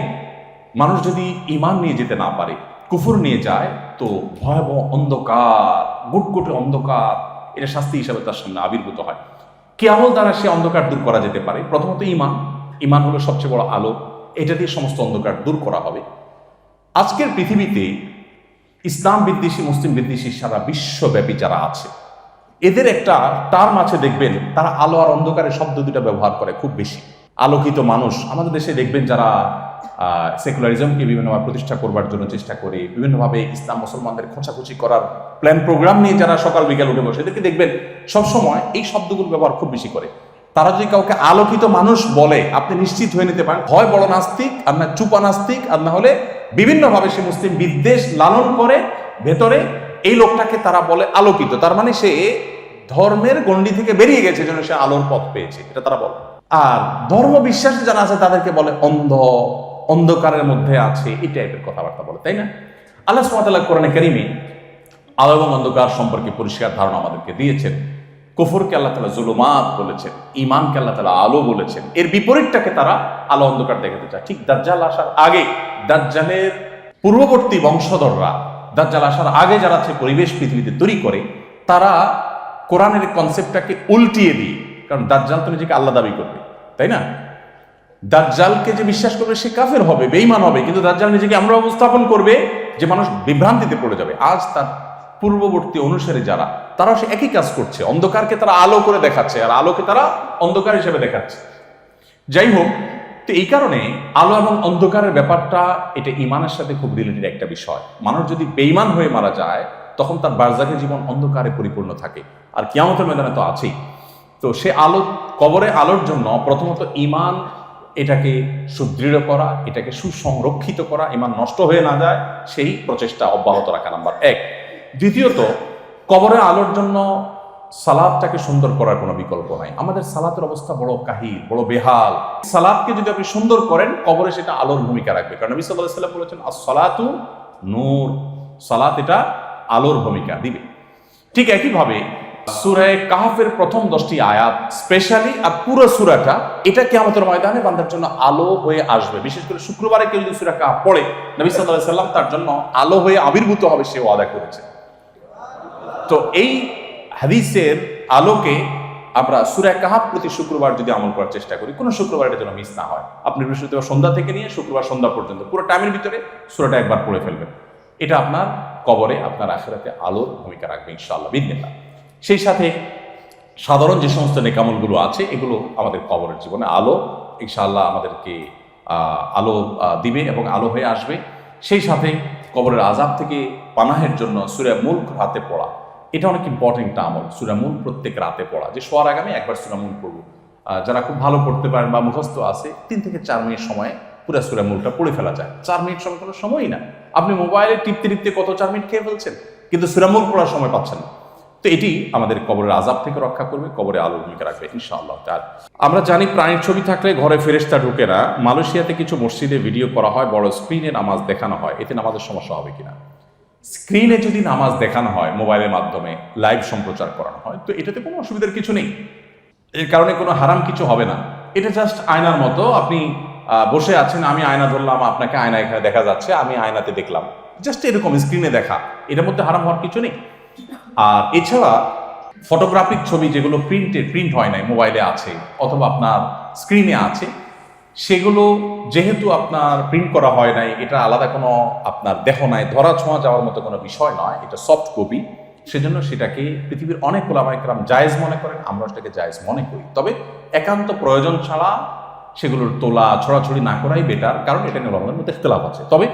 মানুষ যদি ঈমান নিয়ে যেতে না পারে, কুফর নিয়ে যায়, তো ভয়াবহ অন্ধকার, গুটগুটে অন্ধকার, এটা শাস্তি হিসাবে তার সামনে আবির্ভূত হয়। কি আমল দ্বারা সে অন্ধকার দূর করা যেতে পারে? প্রথমত ঈমান। ঈমান হলো সবচেয়ে বড় আলো, এটা দিয়ে সমস্ত অন্ধকার দূর করা হবে। আজকের পৃথিবীতে ইসলাম বিদ্বেষী, মুসলিম বিদ্বেষী সারা বিশ্বব্যাপী যারা আছে, এদের একটা টার্ম আছে, দেখবেন তারা আলো আর অন্ধকারের শব্দ দুটা ব্যবহার করে খুব বেশি। আলোকিত মানুষ আমাদের দেশে দেখবেন যারা সেকুলারিজমকে বিভিন্নভাবে প্রতিষ্ঠা করবার জন্য চেষ্টা করে, বিভিন্নভাবে ইসলাম মুসলমানদের খোঁচাখুচি করার প্ল্যান প্রোগ্রাম নিয়ে যারা সকাল বিকাল উঠে বসে, এদেরকে দেখবেন সবসময় এই শব্দগুলো ব্যবহার খুব বেশি করে। তারা যদি কাউকে আলোকিত মানুষ বলে, আপনি নিশ্চিত হয়ে নিতে পারেন হয় বড় নাস্তিক, আর না চুপা নাস্তিক, আর না হলে বিভিন্নভাবে সে মুসলিম বিদ্বেষ লালন করে ভেতরে। এই লোকটাকে তারা বলে আলোকিত, তার মানে সে ধর্মের গণ্ডি থেকে বেরিয়ে গেছে, যেন সে আলোর পথ পেয়েছে, এটা তারা বলে। আর ধর্ম বিশ্বাস যারা আছে তাদেরকে বলে অন্ধ, অন্ধকারের মধ্যে আছে, এই টাইপের কথাবার্তা বলে, তাই না? আল্লাহ সুবহানাহু ওয়া তাআলা কোরআনে কারীমে আলো এবং অন্ধকার সম্পর্কে পরিষ্কার ধারণা আমাদেরকে দিয়েছেন। কুফরকে আল্লাহ তাআলা জুলুমাত বলেছেন, ঈমানকে আল্লাহ তাআলা আলো বলেছেন। এর বিপরীতটাকে তারা আলো অন্ধকার দেখাতে চায়। ঠিক দাজ্জাল আসার আগে, দাজ্জালের পূর্ববর্তী বংশধররা, দাজ্জাল আসার আগে যারা আছে পরিবেশ পৃথিবীতে তৈরি করে, তারা কোরআনের কনসেপ্টটাকে উল্টিয়ে দিয়ে, কারণ দাজ্জাল তো নিজেকে আল্লাহ দাবি করবে, তাই না? দাজ্জালকে যে বিশ্বাস করবে সে কাফের হবে, বেঈমান হবে, কিন্তু দাজ্জাল নিজেকে আমরা উপস্থাপন করবে যে মানুষ বিভ্রান্তিতে পড়ে যাবে। আজ তার পূর্ববর্তী অনুসারী যারা, তারাও সে একই কাজ করছে, অন্ধকারকে তারা আলো করে দেখাচ্ছে, আর আলোকে তারা অন্ধকার হিসেবে দেখাচ্ছে। যাই হোক, তো এই কারণে আলো এবং অন্ধকারের ব্যাপারটা, এটা ঈমানের সাথে খুব রিলেটেড একটা বিষয়। মানুষ যদি বেঈমান হয়ে মারা যায়, তখন তার বারজাখী জীবন অন্ধকারে পরিপূর্ণ থাকে, আর কিয়ামতের ময়দানে তো আছেই। তো সে আলো, কবরে আলোর জন্য প্রথমত ঈমান, এটাকে সুদৃঢ় করা, এটাকে সুসংরক্ষিত করা, ঈমান নষ্ট হয়ে না যায় সেই প্রচেষ্টা অব্যাহত রাখা, নাম্বার এক। দ্বিতীয়ত, কবরে আলোর জন্য সালাতটাকে সুন্দর করার কোনো বিকল্প নাই। আমাদের সালাতের অবস্থা বড় কাহিল, বড় বেহাল। সালাতকে যদি আপনি সুন্দর করেন, কবরে সেটা আলোর ভূমিকা রাখবে, কারণ নবী সাল্লাল্লাহু আলাইহি ওয়াসাল্লাম বলেছেন আস-সালাতু নূর, সালাত এটা আলোর ভূমিকা দিবে। ঠিক একইভাবে সূরা কাহফের প্রথম 10টি আয়াত স্পেশালি আর পুরো সূরাটা এটা কিয়ামতের ময়দানে বান্দার জন্য আলো হয়ে আসবে। বিশেষ করে শুক্রবারে কেউ যদি সূরা কাহফ পড়ে, নবী সাল্লাল্লাহু আলাইহি সাল্লাম তার জন্য আলো হয়ে আবির্ভূত হবে, সে ওয়াদা করেছে। তো এই হাদিসের আলোকে আমরা সূরা কাহফ প্রতি শুক্রবার যদি আমল করার চেষ্টা করি, কোনো শুক্রবার এটা যেন মিস না হয়। আপনি বৃহস্পতিবার সন্ধ্যা থেকে নিয়ে শুক্রবার সন্ধ্যা পর্যন্ত পুরো টাইমের ভিতরে সূরাটা একবার পড়ে ফেলবেন। এটা আপনার কবরে, আপনার আখিরাতে আলোর ভূমিকা রাখবে ইনশাআল্লাহ বিদিনিল্লাহ। সেই সাথে সাধারণ যে সমস্ত নেকামলগুলো আছে এগুলো আমাদের কবরের জীবনে আলো ইনশাআল্লাহ আমাদেরকে আলো দিবে এবং আলো হয়ে আসবে। সেই সাথে কবরের আযাব থেকে পানাহের জন্য সূরা মুলক রাতে পড়া, এটা অনেক ইম্পর্টেন্ট আমল। সূরা মুলক প্রত্যেক রাতে পড়া, যে শোয়ার আগে আমি একবার সূরা মুলক পড়ব। যারা খুব ভালো পড়তে পারেন বা মুখস্থ আছে, 3 থেকে 4 মিনিট সময়ে পুরো সূরা মুলকটা পড়ে ফেলা যায়। 4 মিনিট সময় কোনো সময়ই না, আপনি মোবাইলে টিপতে টিপতে কত 4 মিনিট খেয়ে ফেলছেন, কিন্তু সূরা মুলক পড়ার সময় পাচ্ছেন না। তো এটি আমাদের কবরের আযাব থেকে রক্ষা করবে, কবরে আলোর ভূমিকা রাখবে ইনশাআল্লাহ তাআলা। আমরা জানি প্রাণীর ছবি থাকলে ঘরে ফেরেশতা ঢুকে না। মালয়েশিয়াতে কিছু মসজিদে ভিডিও করা হয়, বড় স্ক্রিনে নামাজ দেখানো হয়, এতে নামাজের সমস্যা হবে কিনা? স্ক্রিনে যদি নামাজ দেখানো হয়, মোবাইলের মাধ্যমে লাইভ সম্প্রচার করানো হয়, তো এটাতে কোনো অসুবিধার কিছু নেই। এর কারণে কোনো হারাম কিছু হবে না। এটা জাস্ট আয়নার মতো, আপনি বসে আছেন, আমি আয়না ধরলাম, আপনাকে আয়না এখানে দেখা যাচ্ছে, আমি আয়নাতে দেখলাম, জাস্ট এরকম স্ক্রিনে দেখা, এটার মধ্যে হারাম হওয়ার কিছু নেই। আর এছাড়া ফটোগ্রাফিক ছবি যেগুলো প্রিন্ট হয় নাই, মোবাইলে আছে অথবা আপনার স্ক্রিনে আছে, সেগুলো যেহেতু আপনার প্রিন্ট করা হয় নাই, এটা আলাদা কোনো আপনার দেহ নাই, ধরা ছোঁয়া যাওয়ার মতো কোনো বিষয় নয়, এটা সফট কপি, সেজন্য সেটাকে পৃথিবীর অনেক ওলামায়ে কেরাম জায়েজ মনে করেন, আমরা সেটাকে জায়েজ মনে করি। তবে একান্ত প্রয়োজন ছাড়া সেগুলোর তোলা ছড়াছড়ি না করাই বেটার, কারণ এটা নিয়ে ওলামাদের মধ্যে ইখতিলাফ আছে। তবে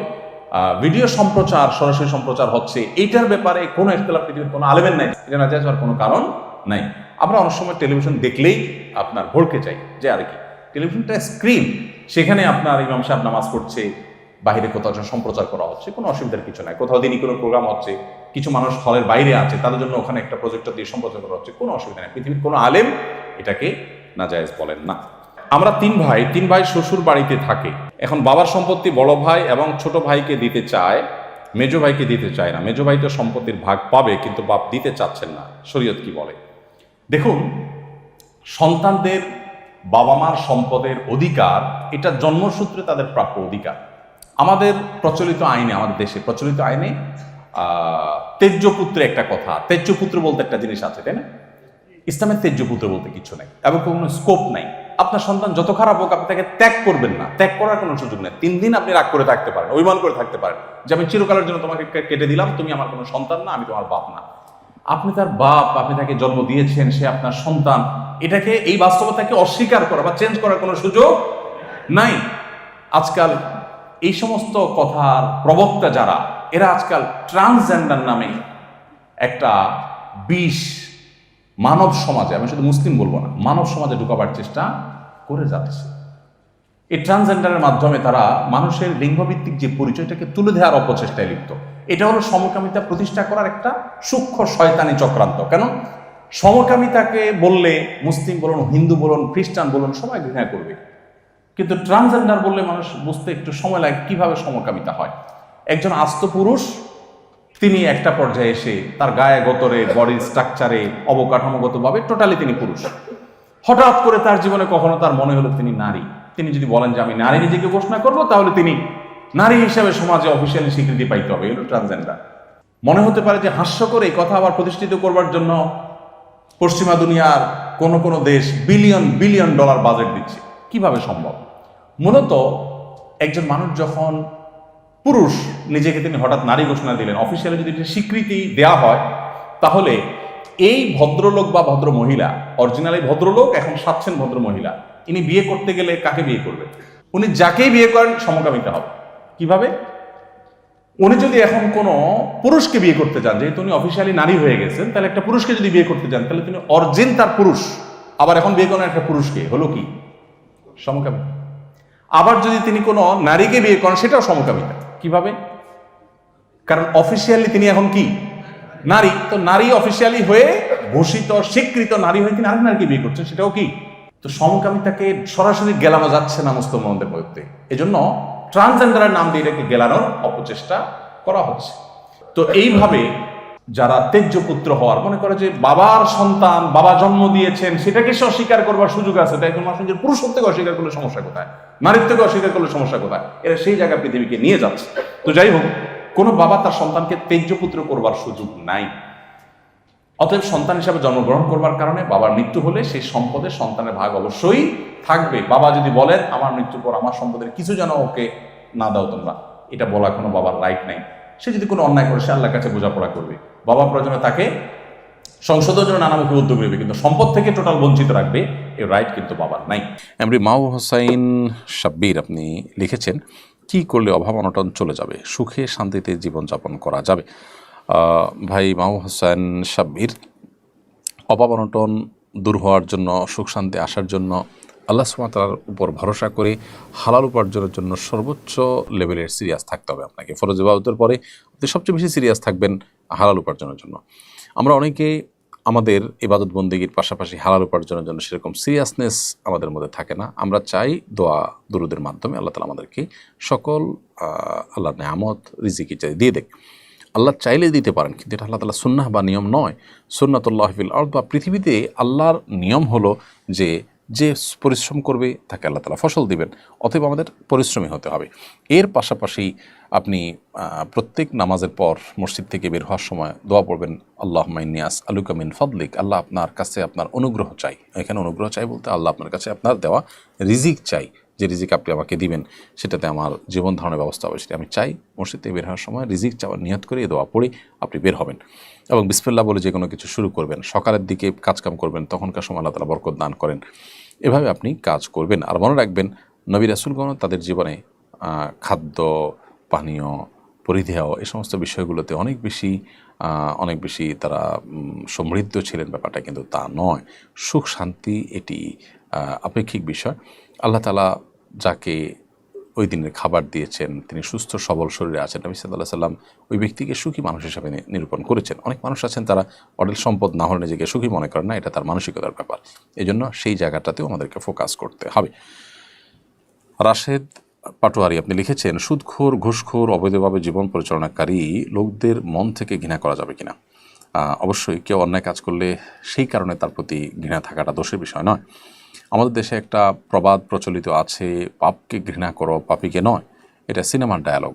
ভিডিও সম্প্রচার, সরাসরি সম্প্রচার হচ্ছে, এইটার ব্যাপারে কোনো ইখতিলাফ পৃথিবীর কোনো আলেমের নাই, এটা না জায়েজ হওয়ার কোনো কারণ নাই। আমরা অনেক সময় টেলিভিশন দেখলেই আপনার ভড়কে যাই যে আর কি, টেলিভিশনটা স্ক্রিন, সেখানে আপনার ইমাম সাহেব নামাজ পড়ছে, বাইরে কোথাও সম্প্রচার করা হচ্ছে, কোনো অসুবিধার কিছু নাই। কোথাও দিনই কোনো প্রোগ্রাম হচ্ছে, কিছু মানুষ হলের বাইরে আছে, তাদের জন্য ওখানে একটা প্রজেক্টর দিয়ে সম্প্রচার করা হচ্ছে, কোনো অসুবিধা নেই। পৃথিবীর কোনো আলেম এটাকে নাজায়েজ বলেন না। আমরা তিন ভাই শ্বশুর বাড়িতে থাকে। এখন বাবার সম্পত্তি বড় ভাই এবং ছোট ভাইকে দিতে চায়, মেজো ভাইকে দিতে চায় না। মেজো ভাই তো সম্পত্তির ভাগ পাবে, কিন্তু বাপ দিতে চাচ্ছেন না, শরীয়ত কি বলে? দেখুন, সন্তানদের বাবা মার সম্পদের অধিকার, এটা জন্মসূত্রে তাদের প্রাপ্য অধিকার। আমাদের প্রচলিত আইনে, আমাদের দেশে প্রচলিত আইনে তেজ্যপুত্র একটা কথা, তেজ্যপুত্র বলতে একটা জিনিস আছে, তাই না? ইসলামের তেজ্যপুত্র বলতে কিছু নাই এবং কোনো স্কোপ নাই। আপনার সন্তান যত খারাপ হোক, আপনি তাকে ত্যাগ করবেন না, ত্যাগ করার কোনো সুযোগ নেই। 3 দিন আপনি রাগ করে থাকতে পারেন, অভিমান করে থাকতে পারেন যে আমি চিরকালের জন্য তোমাকে কেটে দিলাম, তুমি আমার কোনো সন্তান না, আমি তোমার বাপ না। আপনি তার বাপ, আপনি তাকে জন্ম দিয়েছেন, সে আপনার সন্তান। এটাকে, এই বাস্তবতাকে অস্বীকার করা বা চেঞ্জ করার কোনো সুযোগ নাই। আজকাল এই সমস্ত কথার প্রবক্তা যারা, এরা আজকাল ট্রান্সজেন্ডার নামে একটা বিষ মানব সমাজে, আমি শুধু মুসলিম বলবো না, মানব সমাজে ঢুকাবার চেষ্টা করে যাচ্ছে। এই ট্রান্সজেন্ডারের মাধ্যমে তারা মানুষের লিঙ্গভিত্তিক যে পরিচয়টাকে তুলে দেওয়ার অপচেষ্টায় লিপ্ত। এটা হলো সমকামিতা প্রতিষ্ঠা করার একটা সূক্ষ্ম শয়তানি চক্রান্ত। কেন? সমকামিতাকে বললে মুসলিম বলুন, হিন্দু বলুন, খ্রিস্টান বলুন, সবাই ঘৃণা করবে, কিন্তু ট্রান্সজেন্ডার বললে মানুষ বুঝতে একটু সময় লাগে কিভাবে সমকামিতা হয়। একজন আস্ত পুরুষ, তিনি একটা পর্যায়ে এসে তার গায়ে গতরে, বডি স্ট্রাকচারে, অবকাঠামোগতভাবে টোটালি তিনি পুরুষ। হঠাৎ করে তার জীবনে কখনো তার মনে হলো তিনি নারী। তিনি যদি বলেন যে আমি নারী নিজেকে ঘোষণা করব, তাহলে তিনি নারী হিসাবে সমাজে অফিসিয়ালি স্বীকৃতি পাইতে হবে। এগুলো ট্রান্সজেন্ডার। মনে হতে পারে যে হাস্যকর এই কথা আবার প্রতিষ্ঠিত করবার জন্য পশ্চিমা দুনিয়ার কোন কোন দেশ বিলিয়ন বিলিয়ন ডলার বাজেট দিচ্ছে। কিভাবে সম্ভব? মূলত একজন মানুষ যখন পুরুষ, নিজেকে তিনি হঠাৎ নারী ঘোষণা দিলেন, অফিসিয়ালি যদি স্বীকৃতি দেওয়া হয়, তাহলে এই ভদ্রলোক বা ভদ্র মহিলা, অরিজিনালি ভদ্রলোক, এখন সাচ্ছেন ভদ্র মহিলা, ইনি বিয়ে করতে গেলে কাকে বিয়ে করবে? উনি যাকেই বিয়ে করেন সমকামিতা হবে। কিভাবে? উনি যদি এখন কোনো পুরুষকে বিয়ে করতে চান, যেহেতু উনি অফিসিয়ালি নারী হয়ে গেছেন, তাহলে একটা পুরুষকে যদি বিয়ে করতে চান, তাহলে তিনি অরিজিন তার পুরুষ, আবার এখন বিয়ে করেন একটা পুরুষকে, হলো কি? সমকামিতা। আবার যদি তিনি কোনো নারীকে বিয়ে করেন, সেটাও সমকামিতা। কিভাবে? কারণ অফিসিয়ালি তিনি এখন কি? নারী। তো নারী অফিসিয়ালি হয়ে ঘোষিত স্বীকৃত নারী হয়ে তিনি আরেক নারীকে বিয়ে করছেন, সেটাও কি? তো সমকামিতাকে সরাসরি গেলানো যাচ্ছে না মুসলমানদের মধ্যে। এজন্য ট্রান্সজেন্ডারের নাম দিয়ে এটাকে গেলানোর অপচেষ্টা করা হচ্ছে। তো এইভাবে যারা তেজ্য পুত্র হওয়ার, মনে করে যে বাবার সন্তান, বাবা জন্ম দিয়েছেন, সেটাকে সে অস্বীকার করবার সুযোগ আছে, তাই একজন মানুষের পুরুষত্বকে অস্বীকার করলে সমস্যা কোথায়, নারীত্বকে অস্বীকার করলে সমস্যা কোথায়? এরা সেই জায়গায় পৃথিবীকে নিয়ে যাচ্ছে। তো যাই হোক, কোনো বাবা তার সন্তানকে তেজ্য পুত্র করবার সুযোগ নাই। অতএব সন্তান হিসাবে জন্মগ্রহণ করবার কারণে বাবার মৃত্যু হলে সেই সম্পদের সন্তানের ভাগ অবশ্যই থাকবে। বাবা যদি বলেন আমার মৃত্যুর পর আমার সম্পদের কিছু যেন ওকে না দাও তোমরা, এটা বলা কোনো বাবার রাইট নেই। সে যদি কোনো অন্যায় করে সে আল্লাহর কাছে বোঝাপড়া করবে, বাবা প্রয়োজনে তাকে সংশোধনের জন্য নানামুখী উদ্যোগ নেবে, কিন্তু সম্পদ থেকে টোটাল বঞ্চিত রাখবে এই রাইট কিন্তু বাবার নাই। এমরি মাও হোসাইন সাব্বির আপনি লিখেছেন, কি করলে অভাব অনটন চলে যাবে, সুখে শান্তিতে জীবনযাপন করা যাবে? ভাই মাও হোসেন সাব্বির, অভাব অনটন দূর হওয়ার জন্য, সুখ শান্তি আসার জন্য আল্লাহ সুবহানাহু ওয়া তাআলার উপর ভরসা করে হালাল উপার্জনের জন্য সর্বোচ্চ লেভেলের সিরিয়াস থাকতে হবে আপনাকে। ফরজ ইবাদতের পরে আপনি সবচেয়ে বেশি সিরিয়াস থাকবেন হালাল উপার্জনের জন্য। আমরা অনেকে আমাদের ইবাদত বন্দেগীর পাশাপাশি হালাল উপার্জনের জন্য সেরকম সিরিয়াসনেস আমাদের মধ্যে থাকে না। আমরা চাই দোয়া দুরুদের মাধ্যমে আল্লাহ তাআলা আমাদেরকে সকল আল্লাহর নেয়ামত রিজিক ইত্যাদি দিয়ে দেখ। আল্লাহ চাইলে দিতে পারেন, কিন্তু এটা আল্লাহ তাআলা সুন্নাহ বা নিয়ম নয়। সুন্নাতুল্লাহ ফিল আরদ বা পৃথিবীতে আল্লাহর নিয়ম হলো যে যে পরিশ্রম করবে তাকে আল্লাহ তাআলা ফসল দিবেন। অতএব আমাদের পরিশ্রমী হতে হবে। এর পাশাপাশি আপনি প্রত্যেক নামাজের পর মসজিদ থেকে বের হওয়ার সময় দোয়া পড়বেন, আল্লাহুম্মা ইন্নী আসআলুকা মিন ফাদলিক, আল্লাহ আপনার কাছে আপনার অনুগ্রহ চাই। এখানে অনুগ্রহ চাই বলতে আল্লাহ আপনার কাছে আপনার দেওয়া রিজিক চাই, যে রিজিক আপনি আমাকে দিবেন সেটাতে আমার জীবন ধারণের ব্যবস্থা হবে, সেটা আমি চাই। মসজিদ থেকে বের হওয়ার সময় রিজিক চাওয়ার নিয়ত করে দোয়া পড়ে আপনি বের হবেন এবং বিসমিল্লাহ বলে যে কোনো কিছু শুরু করবেন। সকালের দিকে কাজকাম করবেন, তখনকার সময় আল্লাহ তাআলা বরকত দান করেন। এভাবে আপনি কাজ করবেন। আর মনে রাখবেন, নবী রাসূলগণ তাদের জীবনে খাদ্য, পানীয়, পরিধেয় এই সমস্ত বিষয়গুলোতে অনেক বেশি তারা সমৃদ্ধ ছিলেন। ব্যাপারটা কিন্তু তা নয়। সুখ শান্তি এটি আপেক্ষিক বিষয়। আল্লাহ তাআলা যাকে ওই দিনের খাবার দিয়েছেন, তিনি সুস্থ সবল শরীরে আছেন, নবী সাল্লাল্লাহু আলাইহি সাল্লাম ওই ব্যক্তিকে সুখী মানুষ হিসাবে নিরূপণ করেছেন। অনেক মানুষ আছেন তারা অঢেল সম্পদ না হলে নিজেকে সুখী মনে করেন না, এটা তার মানসিকতার ব্যাপার। এই জন্য সেই জায়গাটাতেও আমাদেরকে ফোকাস করতে হবে। রাশেদ পাটোয়ারি আপনি লিখেছেন, সুদখোর, ঘুষখোর, অবৈধভাবে জীবন পরিচালনাকারী লোকদের মন থেকে ঘৃণা করা যাবে কিনা? অবশ্যই কেউ অন্যায় কাজ করলে সেই কারণে তার প্রতি ঘৃণা থাকাটা দোষের বিষয় নয়। আমাদের দেশে একটা প্রবাদ প্রচলিত আছে, পাপকে ঘৃণা করো পাপীকে নয়। এটা সিনেমার ডায়ালগ,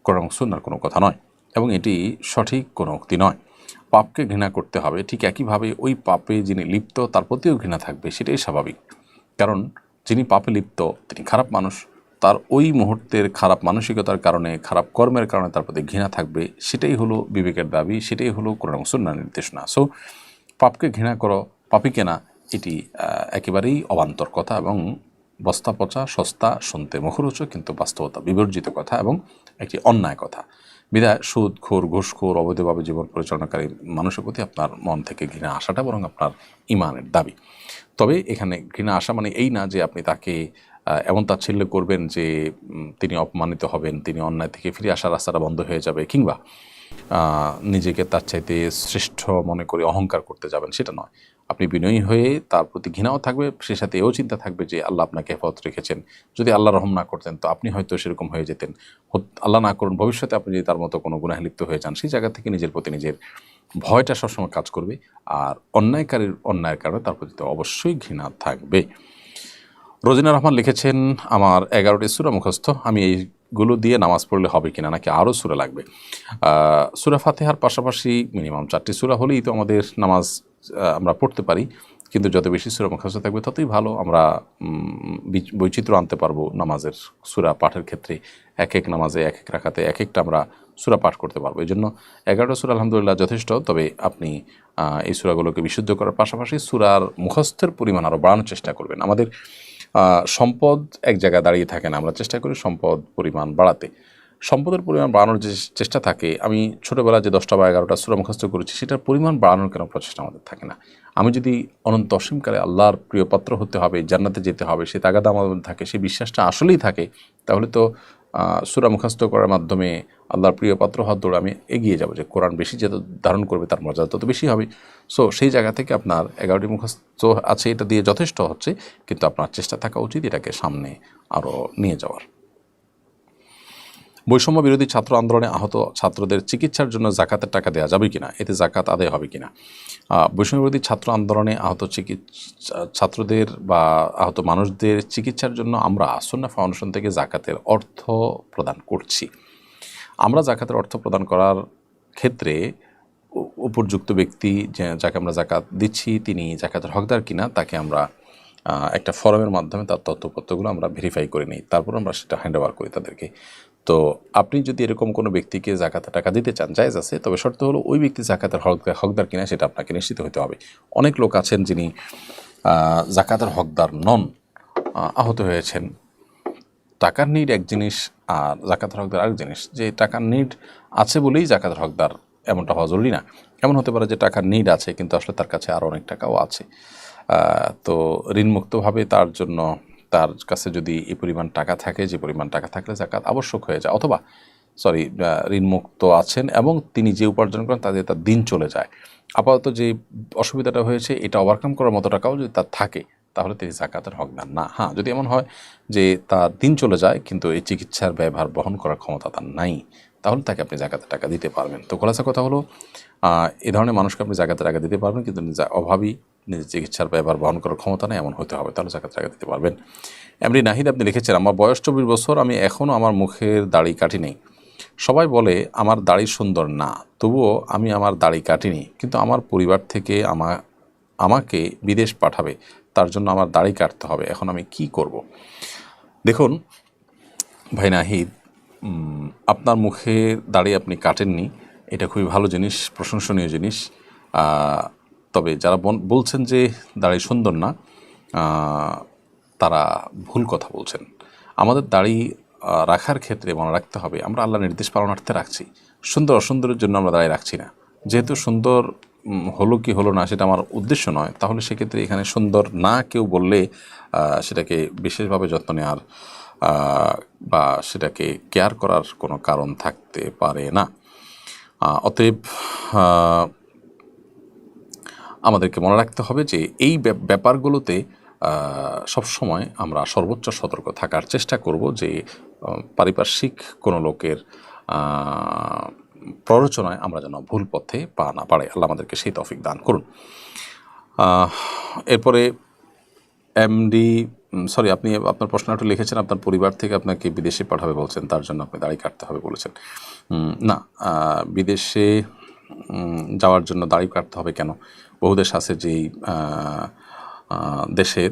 কোরআন এবং সুন্নাহর কোনো কথা নয় এবং এটি সঠিক কোনো উক্তি নয়। পাপকে ঘৃণা করতে হবে, ঠিক একইভাবে ওই পাপে যিনি লিপ্ত তার প্রতিও ঘৃণা থাকবে, সেটাই স্বাভাবিক। কারণ যিনি পাপে লিপ্ত তিনি খারাপ মানুষ, তার ওই মুহূর্তের খারাপ মানসিকতার কারণে, খারাপ কর্মের কারণে তার প্রতি ঘৃণা থাকবে। সেটাই হলো বিবেকের দাবি, সেটাই হলো কোরআন এবং সুন্নাহর নির্দেশনা। সো পাপকে ঘৃণা করো পাপীকে না, এটি একেবারেই অবান্তর কথা এবং বস্তা পচা, সস্তা, শুনতে মুখরোচক কিন্তু বাস্তবতা বিবর্জিত কথা এবং একটি অন্যায় কথা। বিধায় সুদখোর, ঘুষখোর, অবৈধভাবে জীবন পরিচালনাকারী মানুষের প্রতি আপনার মন থেকে ঘৃণা আসাটা বরং আপনার ঈমানের দাবি। তবে এখানে ঘৃণা আসা মানে এই না যে আপনি তাকে এমন তাচ্ছিল্য করবেন যে তিনি অপমানিত হবেন, তিনি অন্যায় থেকে ফিরে আসার রাস্তাটা বন্ধ হয়ে যাবে, কিংবা নিজেকে তার চাইতে শ্রেষ্ঠ মনে করে অহংকার করতে যাবেন, সেটা নয়। আপনি বিনয়ী হয়ে তার প্রতি ঘৃণাও থাকবে, সে সাথে এও চিন্তা থাকবে যে আল্লাহ আপনাকে হেফাজত রেখেছেন। যদি আল্লাহ রহম না করতেন তো আপনি হয়তো সেরকম হয়ে যেতেন। আল্লাহ না করুন ভবিষ্যতে আপনি যদি তার মতো কোনো গুনাহে লিপ্ত হয়ে যান, সেই জায়গা থেকে নিজের প্রতি নিজের ভয়টা সবসময় কাজ করবে। আর অন্যায়ের কারণে তার প্রতি তো অবশ্যই ঘৃণা থাকবে। রোজিনা রহমান লিখেছেন, আমার 11টি সূরা মুখস্থ, আমি এইগুলো দিয়ে নামাজ পড়লে হবে কিনা নাকি আরও সূরা লাগবে? সূরা ফাতিহার পাশাপাশি মিনিমাম 4টি সূরা হলেই তো আমাদের নামাজ আমরা পড়তে পারি, কিন্তু যত বেশি সূরা মুখস্থ থাকবে ততই ভালো। আমরা বৈচিত্র্য আনতে পারবো নামাজের সূরা পাঠের ক্ষেত্রে। এক এক নামাজে এক এক রাকাতে এক একটা আমরা সূরা পাঠ করতে পারবো। এই জন্য 11টা সূরা আলহামদুলিল্লাহ যথেষ্ট। তবে আপনি এই সূরাগুলোকে বিশুদ্ধ করার পাশাপাশি সূরার মুখস্থের পরিমাণ আরও বাড়ানোর চেষ্টা করবেন। আমাদের সম্পদ এক জায়গায় দাঁড়িয়ে থাকে না, আমরা চেষ্টা করি সম্পদ পরিমাণ বাড়াতে। সম্পদের পরিমাণ বাড়ানোর যে চেষ্টা থাকে, আমি ছোটোবেলায় যে 10টা বা 11টা সূরা মুখস্থ করেছি সেটার পরিমাণ বাড়ানোর কেন প্রচেষ্টা আমাদের থাকে না? আমি যদি অনন্ত অসীমকালে আল্লাহর প্রিয়পাত্র হতে হবে, জান্নাতে যেতে হবে, সেই তাগাদা আমাদের মধ্যে থাকে, সেই বিশ্বাসটা আসলেই থাকে, তাহলে তো সূরা মুখস্থ করার মাধ্যমে আল্লাহর প্রিয় পাত্র হওয়ার দৌড়ে আমি এগিয়ে যাব, যে কোরআন বেশি যত ধারণ করবে তার মর্যাদা তত বেশি হবে। সো সেই জায়গা থেকে আপনার 11টি মুখস্থ আছে, এটা দিয়ে যথেষ্ট হচ্ছে, কিন্তু আপনার চেষ্টা থাকা উচিত এটাকে সামনে আরও নিয়ে যাওয়ার। বৈষম্য বিরোধী ছাত্র আন্দোলনে আহত ছাত্রদের চিকিৎসার জন্য জাকাতের টাকা দেওয়া যাবে কিনা, এতে জাকাত আদায় হবে কিনা। বৈষম্য বিরোধী ছাত্র আন্দোলনে আহত ছাত্রদের বা আহত মানুষদের চিকিৎসার জন্য আমরা সুন্নাহ ফাউন্ডেশন থেকে জাকাতের অর্থ প্রদান করছি। আমরা জাকাতের অর্থ প্রদান করার ক্ষেত্রে উপযুক্ত ব্যক্তি যাকে আমরা জাকাত দিচ্ছি তিনি জাকাতের হকদার কিনা তাকে আমরা একটা ফরমের মাধ্যমে তার তথ্যপত্রগুলো আমরা ভেরিফাই করে নিই, তারপর আমরা সেটা হ্যান্ড ওভার করি তাদেরকে। তো আপনি যদি এরকম কোনো ব্যক্তিকে জাকাতের টাকা দিতে চান জায়েজ আছে, তবে শর্ত হলো ওই ব্যক্তি জাকাতের হকদার কিনা সেটা আপনাকে নিশ্চিত হতে হবে। অনেক লোক আছেন যিনি জাকাতের হকদার নন, আহত হয়েছেন। টাকার নিড এক জিনিস আর জাকাতের হকদার আরেক জিনিস। যে টাকার নিড আছে বলেই জাকাতের হকদার এমনটা হওয়া জরুরি না। এমন হতে পারে যে টাকার নিড আছে কিন্তু আসলে তার কাছে আরও অনেক টাকাও আছে, তো ঋণমুক্তভাবে তার জন্য তার কাছে যদি এই পরিমাণ টাকা থাকে, যে পরিমাণ টাকা থাকলে জাকাত আবশ্যক হয়ে যায়, অথবা ঋণমুক্ত আছেন এবং তিনি যে উপার্জন করেন তাতে তার দিন চলে যায়, আপাতত যে অসুবিধাটা হয়েছে এটা ওভারকাম করার মতো টাকাও যদি তার থাকে তাহলে তিনি জাকাতের হকদার না। হ্যাঁ, যদি এমন হয় যে তার দিন চলে যায় কিন্তু এই চিকিৎসার ব্যয়ভার বহন করার ক্ষমতা তার নাই, তাহলে তাকে আপনি জাকাতের টাকা দিতে পারবেন। তো খোলাসা কথা হলো এই ধরনের মানুষকে আপনি জাকাতের টাকা দিতে পারবেন, কিন্তু অভাবী, নিজের চিকিৎসার ব্যয়ভার বহন করার ক্ষমতা নেই এমন হতে হবে, তাহলে জাকাতের টাকা দিতে পারবেন। এমনি নাহিদ আপনি লিখেছেন, আমার বয়স 24 বছর, আমি এখনও আমার মুখের দাড়ি কাটিনি। সবাই বলে আমার দাড়ি সুন্দর না, তবুও আমি আমার দাড়ি কাটিনি, কিন্তু আমার পরিবার থেকে আমাকে বিদেশ পাঠাবে, তার জন্য আমার দাড়ি কাটতে হবে, এখন আমি কি করব? দেখুন ভাই নাহিদ, আপনার মুখে দাড়ি আপনি কাটেননি, এটা খুবই ভালো জিনিস, প্রশংসনীয় জিনিস। তবে যারা বলছেন যে দাড়ি সুন্দর না, তারা ভুল কথা বলছেন। আমাদের দাড়ি রাখার ক্ষেত্রে মনে রাখতে হবে আমরা আল্লাহর নির্দেশ পালনার্থে রাখছি, সুন্দর অসুন্দরের জন্য আমরা দাড়ি রাখছি না। যেহেতু সুন্দর হলো কি হলো না সেটা আমার উদ্দেশ্য নয়, তাহলে সেক্ষেত্রে এখানে সুন্দর না কেউ বললে সেটাকে বিশেষভাবে যত্ন নেওয়ার বা সেটাকে কেয়ার করার কোনো কারণ থাকতে পারে না। অতএব আমাদেরকে মনে রাখতে হবে যে এই ব্যাপারগুলোতে সবসময় আমরা সর্বোচ্চ সতর্ক থাকার চেষ্টা করব, যে পারিপার্শ্বিক কোনো লোকের প্ররোচনায় আমরা যেন ভুল পথে পা না পারে। আল্লাহ আমাদেরকে সেই তৌফিক দান করুন। এরপরে আপনি আপনার প্রশ্নটা লিখেছেন আপনার পরিবার থেকে আপনাকে বিদেশে পাঠাবে বলছেন, তার জন্য আপনি দাড়ি কাটতে হবে বলেছেন। না, বিদেশে যাওয়ার জন্য দাড়ি কাটতে হবে কেন? বহু দেশ আছে যেই দেশে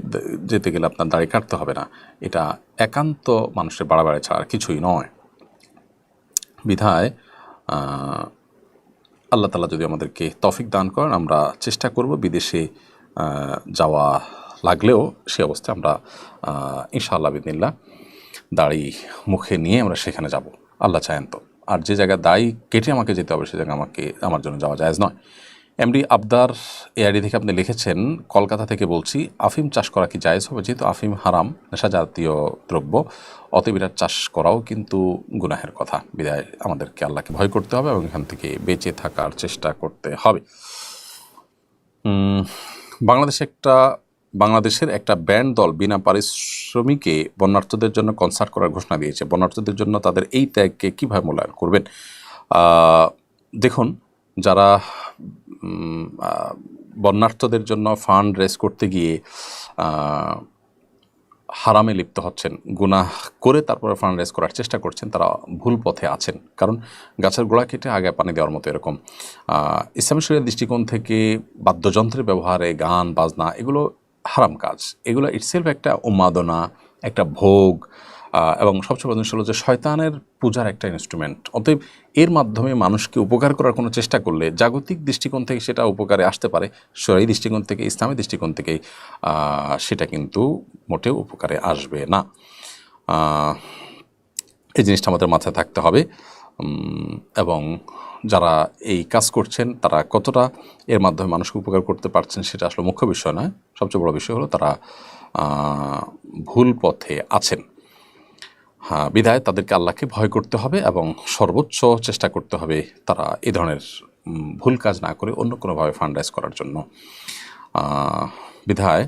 যেতে গেলে আপনার দাড়ি কাটতে হবে না, এটা একান্ত মানুষের বাড়াবাড়ি ছাড়া আর কিছুই নয়। বিধায় আল্লাহ তাআলা যদি আমাদেরকে তৌফিক দান করেন আমরা চেষ্টা করব বিদেশে যাওয়া লাগলেও সে অবস্থায় আমরা ইনশাআল্লাহ বিদিনিল্লাহ দাড়ি মুখে নিয়ে আমরা সেখানে যাব, আল্লাহ চায়েন তো। আর যে জায়গায় দাড়ি কেটে আমাকে যেতে হবে সে জায়গায় আমার জন্য যাওয়া জায়েজ নয়। এমডি আবদার এআইডি থেকে আপনি লিখেছেন, কলকাতা থেকে বলছি, আফিম চাষ করা কি জায়েজ হবে? যেহেতু আফিম হারাম, নেশা জাতীয় দ্রব্য, অতএব এটার চাষ করাও কিন্তু গুনাহের কথা। বিধায় আমাদেরকে আল্লাহকে ভয় করতে হবে এবং এখান থেকে বেঁচে থাকার চেষ্টা করতে হবে। বাংলাদেশের একটা ব্যান্ড দল বিনা পারিশ্রমিকে বন্যার্থদের জন্য কনসার্ট করার ঘোষণা দিয়েছে। বন্যার্থদের জন্য তাদের এই ত্যাগকে কীভাবে মূল্যায়ন করবেন? দেখুন, যারা বন্যার্থদের জন্য ফান্ড রেজ করতে গিয়ে হারামে লিপ্ত হচ্ছেন, গুনাহ করে তারপরে ফান্ড রেজ করার চেষ্টা করছেন, তারা ভুল পথে আছেন। কারণ গাছের গোড়া কেটে আগে পানি দেওয়ার মতো এরকম ইসলামী শরীয়তের দৃষ্টিকোণ থেকে বাদ্যযন্ত্রের ব্যবহারে গান বাজনা এগুলো হারাম কাজ। এগুলো ইটসেলফ একটা উন্মাদনা, একটা ভোগ, এবং সবচেয়ে বড় জিনিস হলো যে শয়তানের পূজার একটা ইনস্ট্রুমেন্ট। অতএব এর মাধ্যমে মানুষকে উপকার করার কোনো চেষ্টা করলে জাগতিক দৃষ্টিকোণ থেকে সেটা উপকারে আসতে পারে, শরীয়ী দৃষ্টিকোণ থেকে, ইসলামী দৃষ্টিকোণ থেকে সেটা কিন্তু মোটেও উপকারে আসবে না। এই জিনিসটা আমাদের মাথায় থাকতে হবে। এবং যারা এই কাজ করছেন তারা কতটা এর মাধ্যমে মানুষকে উপকার করতে পারছেন সেটা আসলে মুখ্য বিষয় নয়। সবচেয়ে বড় বিষয় হলো তারা ভুল পথে আছেন। বিধায় তাদেরকে আল্লাহকে ভয় করতে হবে এবং সর্বোচ্চ চেষ্টা করতে হবে তারা এই ধরনের ভুল কাজ না করে অন্য কোনোভাবে ফান্ড রাইজ করার জন্য। বিধায়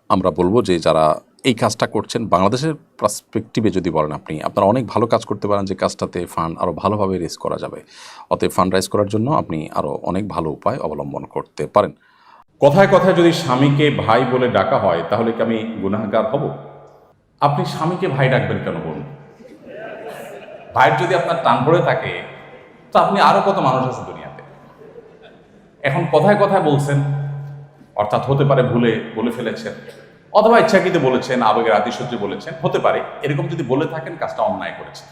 আমরা বলবো যে যারা এই কাজটা করছেন বাংলাদেশের পার্সপেক্টিভে যদি বলেন আপনি আপনারা অনেক ভালো কাজ করতে পারেন যে কাজটাতে ফান্ড আরও ভালোভাবে রেজ করা যাবে। অতএব ফান্ড রাইজ করার জন্য আপনি আরও অনেক ভালো উপায় অবলম্বন করতে পারেন। কথায় কথায় যদি স্বামীকে ভাই বলে ডাকা হয় তাহলে কি আমি গুনাহগার হব? আপনি স্বামীকে ভাই ডাকবেন কেন বলুন? ভাইয়ের যদি আপনার টান পড়ে থাকে তো আপনি আরো কত মানুষ আছে দুনিয়াতে। এখন কথায় কথায় বলছেন, অর্থাৎ হতে পারে ভুলে বলে ফেলেছেন অথবা ইচ্ছাকৃত বলেছেন, আবেগের আতিশয্যে বলেছেন, হতে পারে। এরকম যদি বলে থাকেন কাজটা অন্যায় করেছেন,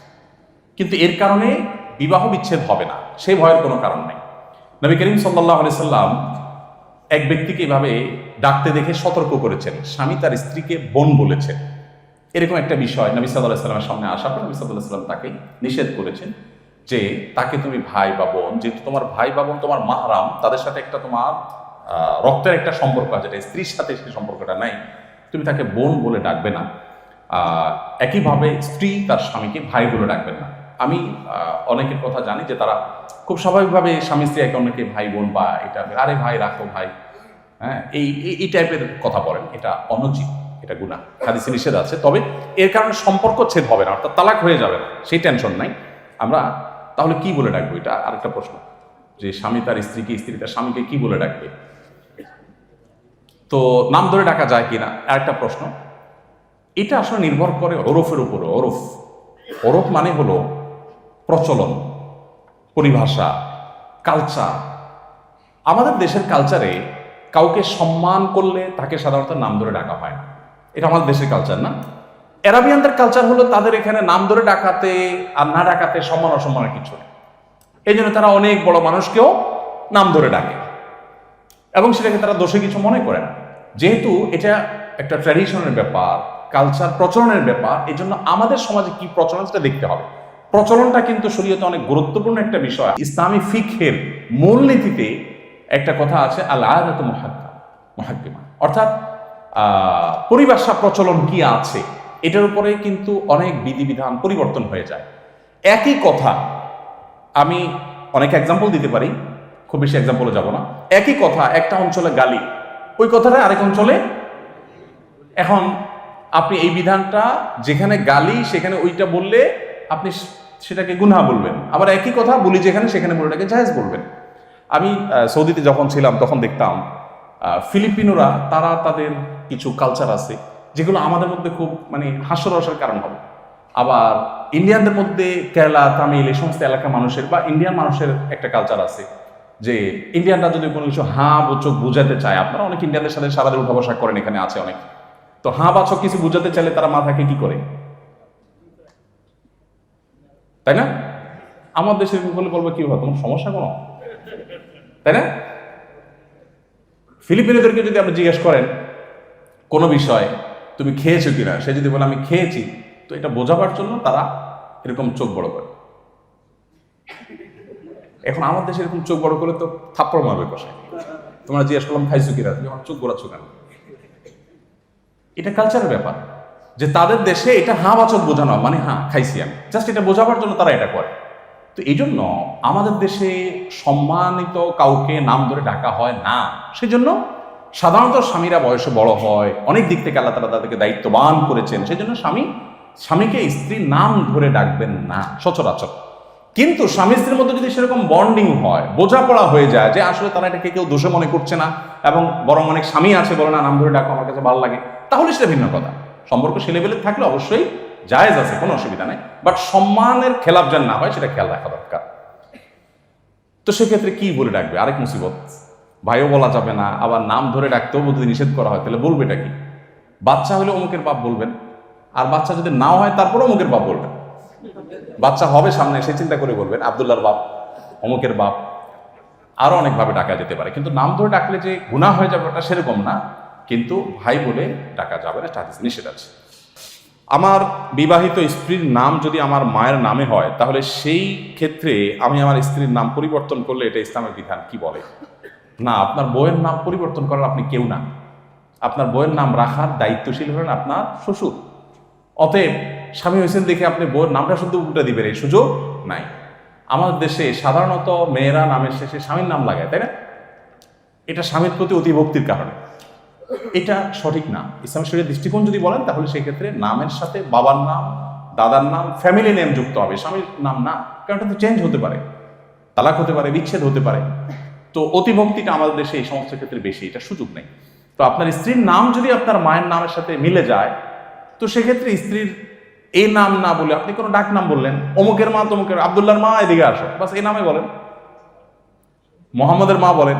কিন্তু এর কারণে বিবাহ বিচ্ছেদ হবে না, সেই ভয়ের কোনো কারণ নেই। নবী করিম সাল্লাল্লাহু আলাইহি সাল্লাম এক ব্যক্তিকে এভাবে ডাকতে দেখে সতর্ক করেছেন, স্বামী তার স্ত্রীকে বোন বলেছেন। এরকম একটা বিষয় নবী সাল্লাল্লাহু আলাইহি সাল্লামের সামনে আসার পর নবী সাল্লাল্লাহু আলাইহি সাল্লাম তাকে নিষেধ করেছেন যে তাকে তুমি ভাই বা বোন, যেহেতু তোমার ভাই বা বোন তোমার মাহরাম, তাদের সাথে একটা তোমার রক্তের একটা সম্পর্ক আছে, যেটা স্ত্রীর সাথে সেই সম্পর্কটা নাই, তুমি তাকে বোন বলে ডাকবে না। একইভাবে স্ত্রী তার স্বামীকে ভাই বলে ডাকবেন না। আমি অনেকের কথা জানি যে তারা খুব স্বাভাবিকভাবে স্বামী স্ত্রী একে অন্যকে ভাই বোন বা এটা আরে ভাই রাখো ভাই, হ্যাঁ, এই টাইপের কথা বলেন। এটা অনুচিত, এটা গুনাহ, হাদিসে নিষেধ আছে। তবে এর কারণে সম্পর্ক ছেদ হবে না, অর্থাৎ তালাক হয়ে যাবে না, সেই টেনশন নাই। আমরা তাহলে কি বলে ডাকবো, এটা আরেকটা প্রশ্ন, যে স্বামী তার স্ত্রীকে, স্ত্রী তার স্বামীকে কি বলে ডাকবে। তো নাম ধরে ডাকা যায় কিনা আরেকটা প্রশ্ন। এটা আসলে নির্ভর করে ওরফের উপরে। ওরফ মানে হলো প্রচলন, পরিভাষা, কালচার। আমাদের দেশের কালচারে কাউকে সম্মান করলে তাকে সাধারণত নাম ধরে ডাকা হয় না, এটা আমাদের দেশের কালচার না। আরাবিয়ানদের কালচার হলো তাদের এখানে নাম ধরে ডাকাতে আর না ডাকাতে সম্মান অসম্মানের কিছু নেই। এই জন্য তারা অনেক বড় মানুষকেও নাম ধরে ডাকে এবং সেটাকে তারা দোষে কিছু মনে করে না। যেহেতু এটা একটা ট্র্যাডিশনের ব্যাপার, কালচার প্রচলনের ব্যাপার, এই জন্য আমাদের সমাজে কি প্রচলন সেটা দেখতে হবে। প্রচলনটা কিন্তু শরীয়তে অনেক গুরুত্বপূর্ণ একটা বিষয়। ইসলামী ফিকহের মূলনীতিতে একটা কথা আছে, আল আদাতু মুহাক্কিমা, অর্থাৎ পরিভাষা প্রচলন কি আছে এটার উপরে কিন্তু অনেক বিধিবিধান পরিবর্তন হয়ে যায়। একই কথা আমি অনেক এক্সাম্পল দিতে পারি, খুব বেশি এক্সাম্পলে যাব না। একই কথা একটা অঞ্চলে গালি, ওই কথাটা আরেক অঞ্চলে। এখন আপনি এই বিধানটা যেখানে গালি সেখানে ওইটা বললে আপনি সেটাকে গুনাহ বলবেন, আবার একই কথা বলি যেখানে সেখানে বলে এটাকে জায়েজ বলবেন। আমি সৌদিতে যখন ছিলাম তখন দেখতাম ফিলিপিনোরা তারা তাদের কিছু কালচার আছে যেগুলো আমাদের মধ্যে খুব মানে হাস্যরসের কারণ হবে। আবার ইন্ডিয়ানদের মধ্যে কেরালা, তামিল এই সমস্ত এলাকার মানুষের বা ইন্ডিয়ান মানুষের একটা কালচার আছে যে ইন্ডিয়ানরা যদি কোনো কিছু হাঁ বা চোখ বুঝাতে চায়, আপনারা অনেক ইন্ডিয়ানদের সাথে সারাদিন উঠা বসা করেন, এখানে আছে অনেক, তো হাঁ বা চোখ কিছু বুঝাতে চাইলে তারা মাথাকে কি করে, তাই না? আমার দেশে বলে বলবো কি তোমার সমস্যা কোনো, তাই না? ফিলিপিনোদেরকে যদি আপনি জিজ্ঞেস করেন কোনো বিষয় তুমি খেয়েছো কিনা, সে যদি বলে আমি খেয়েছি, তো এটা বোঝাবার জন্য তারা এরকম চোখ বড় করে। এখন আমার দেশে এরকম চোখ বড় করে তো থাপ্পড় মারবে কষায়। তোমরা জিজ্ঞেস করলাম খাইছো কিনা, তুমি আমার চোখ ঘোরাচ্ছ কেন? এটা কালচারের ব্যাপার, যে তাদের দেশে এটা হাঁ বাচক বোঝানো, মানে হ্যাঁ খাইছি আমি, জাস্ট এটা বোঝাবার জন্য তারা এটা করে। তো এই জন্য আমাদের দেশে সম্মানিত কাউকে নাম ধরে ডাকা হয় না। সেজন্য সাধারণত স্বামীরা বয়সে বড় হয়, অনেক দিক থেকে আল্লাহ তাআলা তাদেরকে দায়িত্ববান করেছেন, সেজন্য স্বামীকে স্ত্রীর নাম ধরে ডাকবেন না সচরাচর। কিন্তু স্বামী স্ত্রীর মধ্যে যদি সেরকম বন্ডিং হয়, বোঝাপড়া হয়ে যায় যে আসলে তারা এটাকে কেউ দোষে মনে করছে না, এবং বরং অনেক স্বামী আছে বলে না নাম ধরে ডাকো আমার কাছে ভালো লাগে, তাহলে সেটা ভিন্ন কথা। সম্পর্ক সে লেভেলে থাকলে অবশ্যই জায়েজ আছে, কোনো অসুবিধা নেই, বাট সম্মানের খেলাপ যেন না হয় সেটা খেয়াল রাখা দরকার। তো সেক্ষেত্রে কি বলে ডাকবে, আরেক মুসিবত। ভাইও বলা যাবে না, আবার নাম ধরে ডাকতেও যদি নিষেধ করা হয় তাহলে বলবে এটা কি? বাচ্চা হলে অমুকের বাপ বলবেন, আর বাচ্চা যদি নাও হয় তারপরে অমুকের বাপ বলবেন। বাচ্চা হবে সামনে, সে চিন্তা করে বলবেন আব্দুল্লাহর বাপ, অমুকের বাপ, আরো অনেকভাবে ডাকা যেতে পারে। কিন্তু নাম ধরে ডাকলে যে গুনাহ হয়ে যাবে ওটা সেরকম না, কিন্তু ভাই বলে ডাকা যাবে না, এটা হাদিসে নিষেধ আছে। আমার বিবাহিত স্ত্রীর নাম যদি আমার মায়ের নামে হয় তাহলে সেই ক্ষেত্রে আমি আমার স্ত্রীর নাম পরিবর্তন করলে এটা ইসলামের বিধান কি বলে? না, আপনার বউয়ের নাম পরিবর্তন করার আপনি কেউ না। আপনার বউয়ের নাম রাখার দায়িত্বশীল হলেন আপনার শ্বশুর। অতএব স্বামী হয়েছেন দেখে আপনি বউয়ের নামটা শুধু উল্টা দিবেন এই সুযোগ নাই। আমাদের দেশে সাধারণত মেয়েরা নামের শেষে স্বামীর নাম লাগায়, তাই না? এটা স্বামীর প্রতি অতিভক্তির কারণে। এটা সঠিক না। ইসলাম শরীয়তের দৃষ্টিকোণ যদি বলেন তাহলে সেই ক্ষেত্রে নামের সাথে বাবার নাম, দাদার নাম, ফ্যামিলি নেম যুক্ত হবে, স্বামীর নাম না। কারণ এটা তো চেঞ্জ হতে পারে, তালাক হতে পারে, বিচ্ছেদ হতে পারে। তো অতিভক্তিটা আমাদের দেশে এই সমস্ত ক্ষেত্রে বেশি, এটা সুযোগ নেই। তো আপনার স্ত্রীর নাম যদি আপনার মায়ের নামের সাথে মিলে যায়, তো সেক্ষেত্রে স্ত্রীর এই নাম না বলে আপনি কোনো ডাক নাম বললেন, অমুকের মা তমুকের, আব্দুল্লাহর মা এদিকে আসো, বাস এই নামে বলেন। মোহাম্মদের মা বলেন,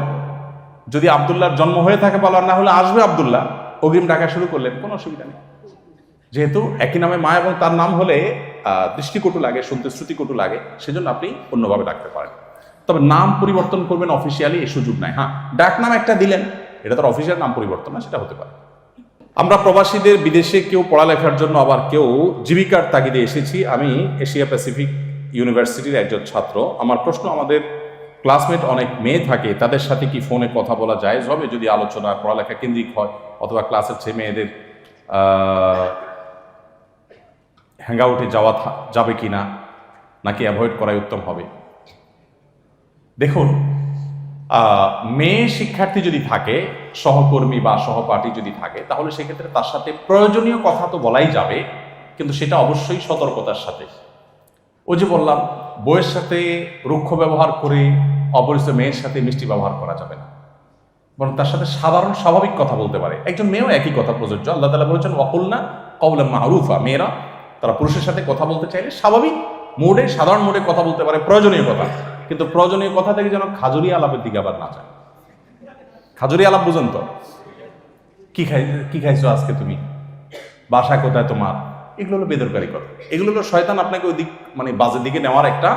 যদি আব্দুল্লাহর জন্ম হয়ে থাকে ভালো, আর না হলে আসবে আব্দুল্লাহ, অগ্রিম ডাকা শুরু করলেন, কোনো অসুবিধা নেই। যেহেতু একই নামে মা এবং তার নাম হলে দৃষ্টিকটু লাগে, শুনতে শ্রুতিকটু লাগে, সেজন্য আপনি অন্যভাবে ডাকতে পারেন। তবে নাম পরিবর্তন করবেন অফিসিয়ালি, এই সুযোগ নাই। হ্যাঁ, ডাক নাম একটা দিলেন, এটা তার অফিসিয়াল নাম পরিবর্তন না, সেটা হতে পারে। আমরা প্রবাসীদের বিদেশে কেউ পড়ালেখার জন্য, আবার কেউ জীবিকার তাগিদে এসেছি। আমি এশিয়া প্যাসিফিক ইউনিভার্সিটির একজন ছাত্র। আমার প্রশ্ন, আমাদের ক্লাসমেট অনেক মেয়ে থাকে, তাদের সাথে কি ফোনে কথা বলা জায়েজ হবে যদি আলোচনা পড়ালেখা কেন্দ্রিক হয়, অথবা ক্লাসের ছেলে মেয়েদের হ্যাংআউটে যাওয়া যাবে কি না, নাকি অ্যাভয়েড করাই উত্তম হবে? দেখুন, মেয়ে শিক্ষার্থী যদি থাকে, সহকর্মী বা সহপাঠী যদি থাকে, তাহলে সেক্ষেত্রে তার সাথে প্রয়োজনীয় কথা তো বলাই যাবে, কিন্তু সেটা অবশ্যই সতর্কতার সাথে। ওই যে বললাম, বইয়ের সাথে রুক্ষ ব্যবহার করে অপরিচিত মেয়ের সাথে মিষ্টি ব্যবহার করা যাবে না, বরং তার সাথে সাধারণ স্বাভাবিক কথা বলতে পারে। একজন মেয়েও একই কথা প্রযোজ্য। আল্লাহ তাআলা বলেছেন, ওয়াকুলনা কওলাম মারুফা। মেয়েরা তারা পুরুষের সাথে কথা বলতে চাইলে স্বাভাবিক মোডে, সাধারণ মোডে কথা বলতে পারে, প্রয়োজনীয় কথা। কিন্তু প্রয়োজনীয় কথা থেকে যেন খাজুরি আলাপের দিকে আবার না যায়। খাজুরি আলাপ বুঝেন তো? কি খাইছো আজকে তুমি, বাসা কোথায় তোমার, এগুলো হলো বেদরকারি কথা। এগুলো হলো শয়তান আপনাকে ওই দিক, মানে বাজের দিকে নেওয়ার একটা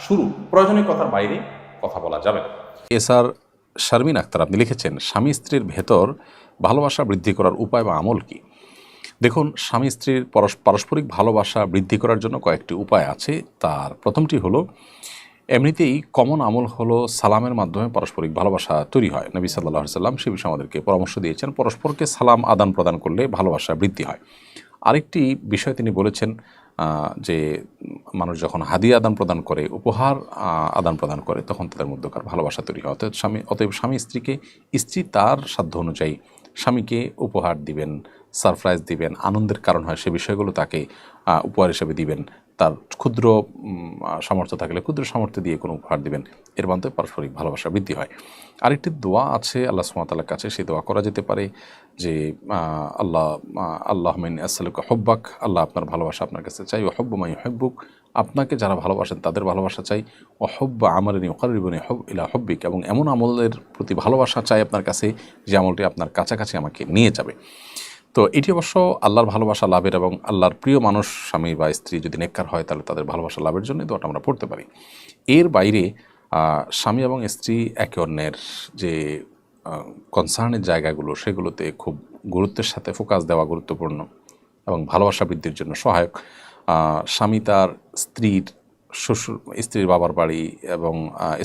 শুরু। প্রয়োজনীয় কথার বাইরে কথা বলা যাবে না। এসআর শারমিন আক্তার আপনি লিখেছেন, স্বামী স্ত্রীর ভেতর ভালোবাসা বৃদ্ধি করার উপায় বা আমল কি? দেখুন, স্বামী স্ত্রীর পারস্পরিক ভালোবাসা বৃদ্ধি করার জন্য কয়েকটি উপায় আছে। তার প্রথমটি হলো, এমনিতেই কমন আমল হলো সালামের মাধ্যমে পারস্পরিক ভালোবাসা তৈরি হয়। নবী সাল্লাল্লাহু আলাইহি সাল্লাম সে বিষয়ে আমাদেরকে পরামর্শ দিয়েছেন, পরস্পরকে সালাম আদান প্রদান করলে ভালোবাসা বৃদ্ধি হয়। আরেকটি বিষয় তিনি বলেছেন যে মানুষ যখন হাদিয়া আদান প্রদান করে, উপহার আদান প্রদান করে, তখন তাদের মধ্যকার ভালোবাসা তৈরি হয়। অতএব স্বামী স্ত্রীকে, স্ত্রী তার সাধ্য অনুযায়ী স্বামীকে উপহার দিবেন, সারপ্রাইজ দিবেন, আনন্দের কারণ হয় সে বিষয়গুলো তাকে উপহার হিসেবে দিবেন। তার ক্ষুদ্র সামর্থ্য থাকলে ক্ষুদ্র সামর্থ্য দিয়ে কোনো উপহার দিবেন। এর মাধ্যমে পারস্পরিক ভালোবাসা বৃদ্ধি হয়। আরেকটি দোয়া আছে আল্লাহ সুবহানাহু ওয়া তাআলার কাছে, সেই দোয়া করা যেতে পারে যে আল্লাহুম্মা ইন্নী আসআলুকা হুব্বাক, আল্লাহ আপনার ভালোবাসা আপনার কাছে চাই, ওয়া হুব্বা মান ইউহিব্বুক, আপনাকে যারা ভালোবাসেন তাদের ভালোবাসা চাই, ওয়া হুব্বা আমালিন ইউকাররিবুনি ইলা হুব্বিক, এবং এমন আমলের প্রতি ভালোবাসা চাই আপনার কাছে যে আমলটি আপনার কাছাকাছি আমাকে নিয়ে যাবে। তো এটি অবশ্য আল্লাহর ভালোবাসা লাভের এবং আল্লাহর প্রিয় মানুষ স্বামী বা স্ত্রী যদি নেককার হয়, তাহলে তাদের ভালোবাসা লাভের জন্য দোয়াটা আমরা পড়তে পারি। এর বাইরে স্বামী এবং স্ত্রী একে অন্যের যে কনসার্নের জায়গাগুলো, সেগুলোতে খুব গুরুত্বের সাথে ফোকাস দেওয়া গুরুত্বপূর্ণ এবং ভালোবাসা বৃদ্ধির জন্য সহায়ক। স্বামী তার স্ত্রীর বাবার বাড়ি এবং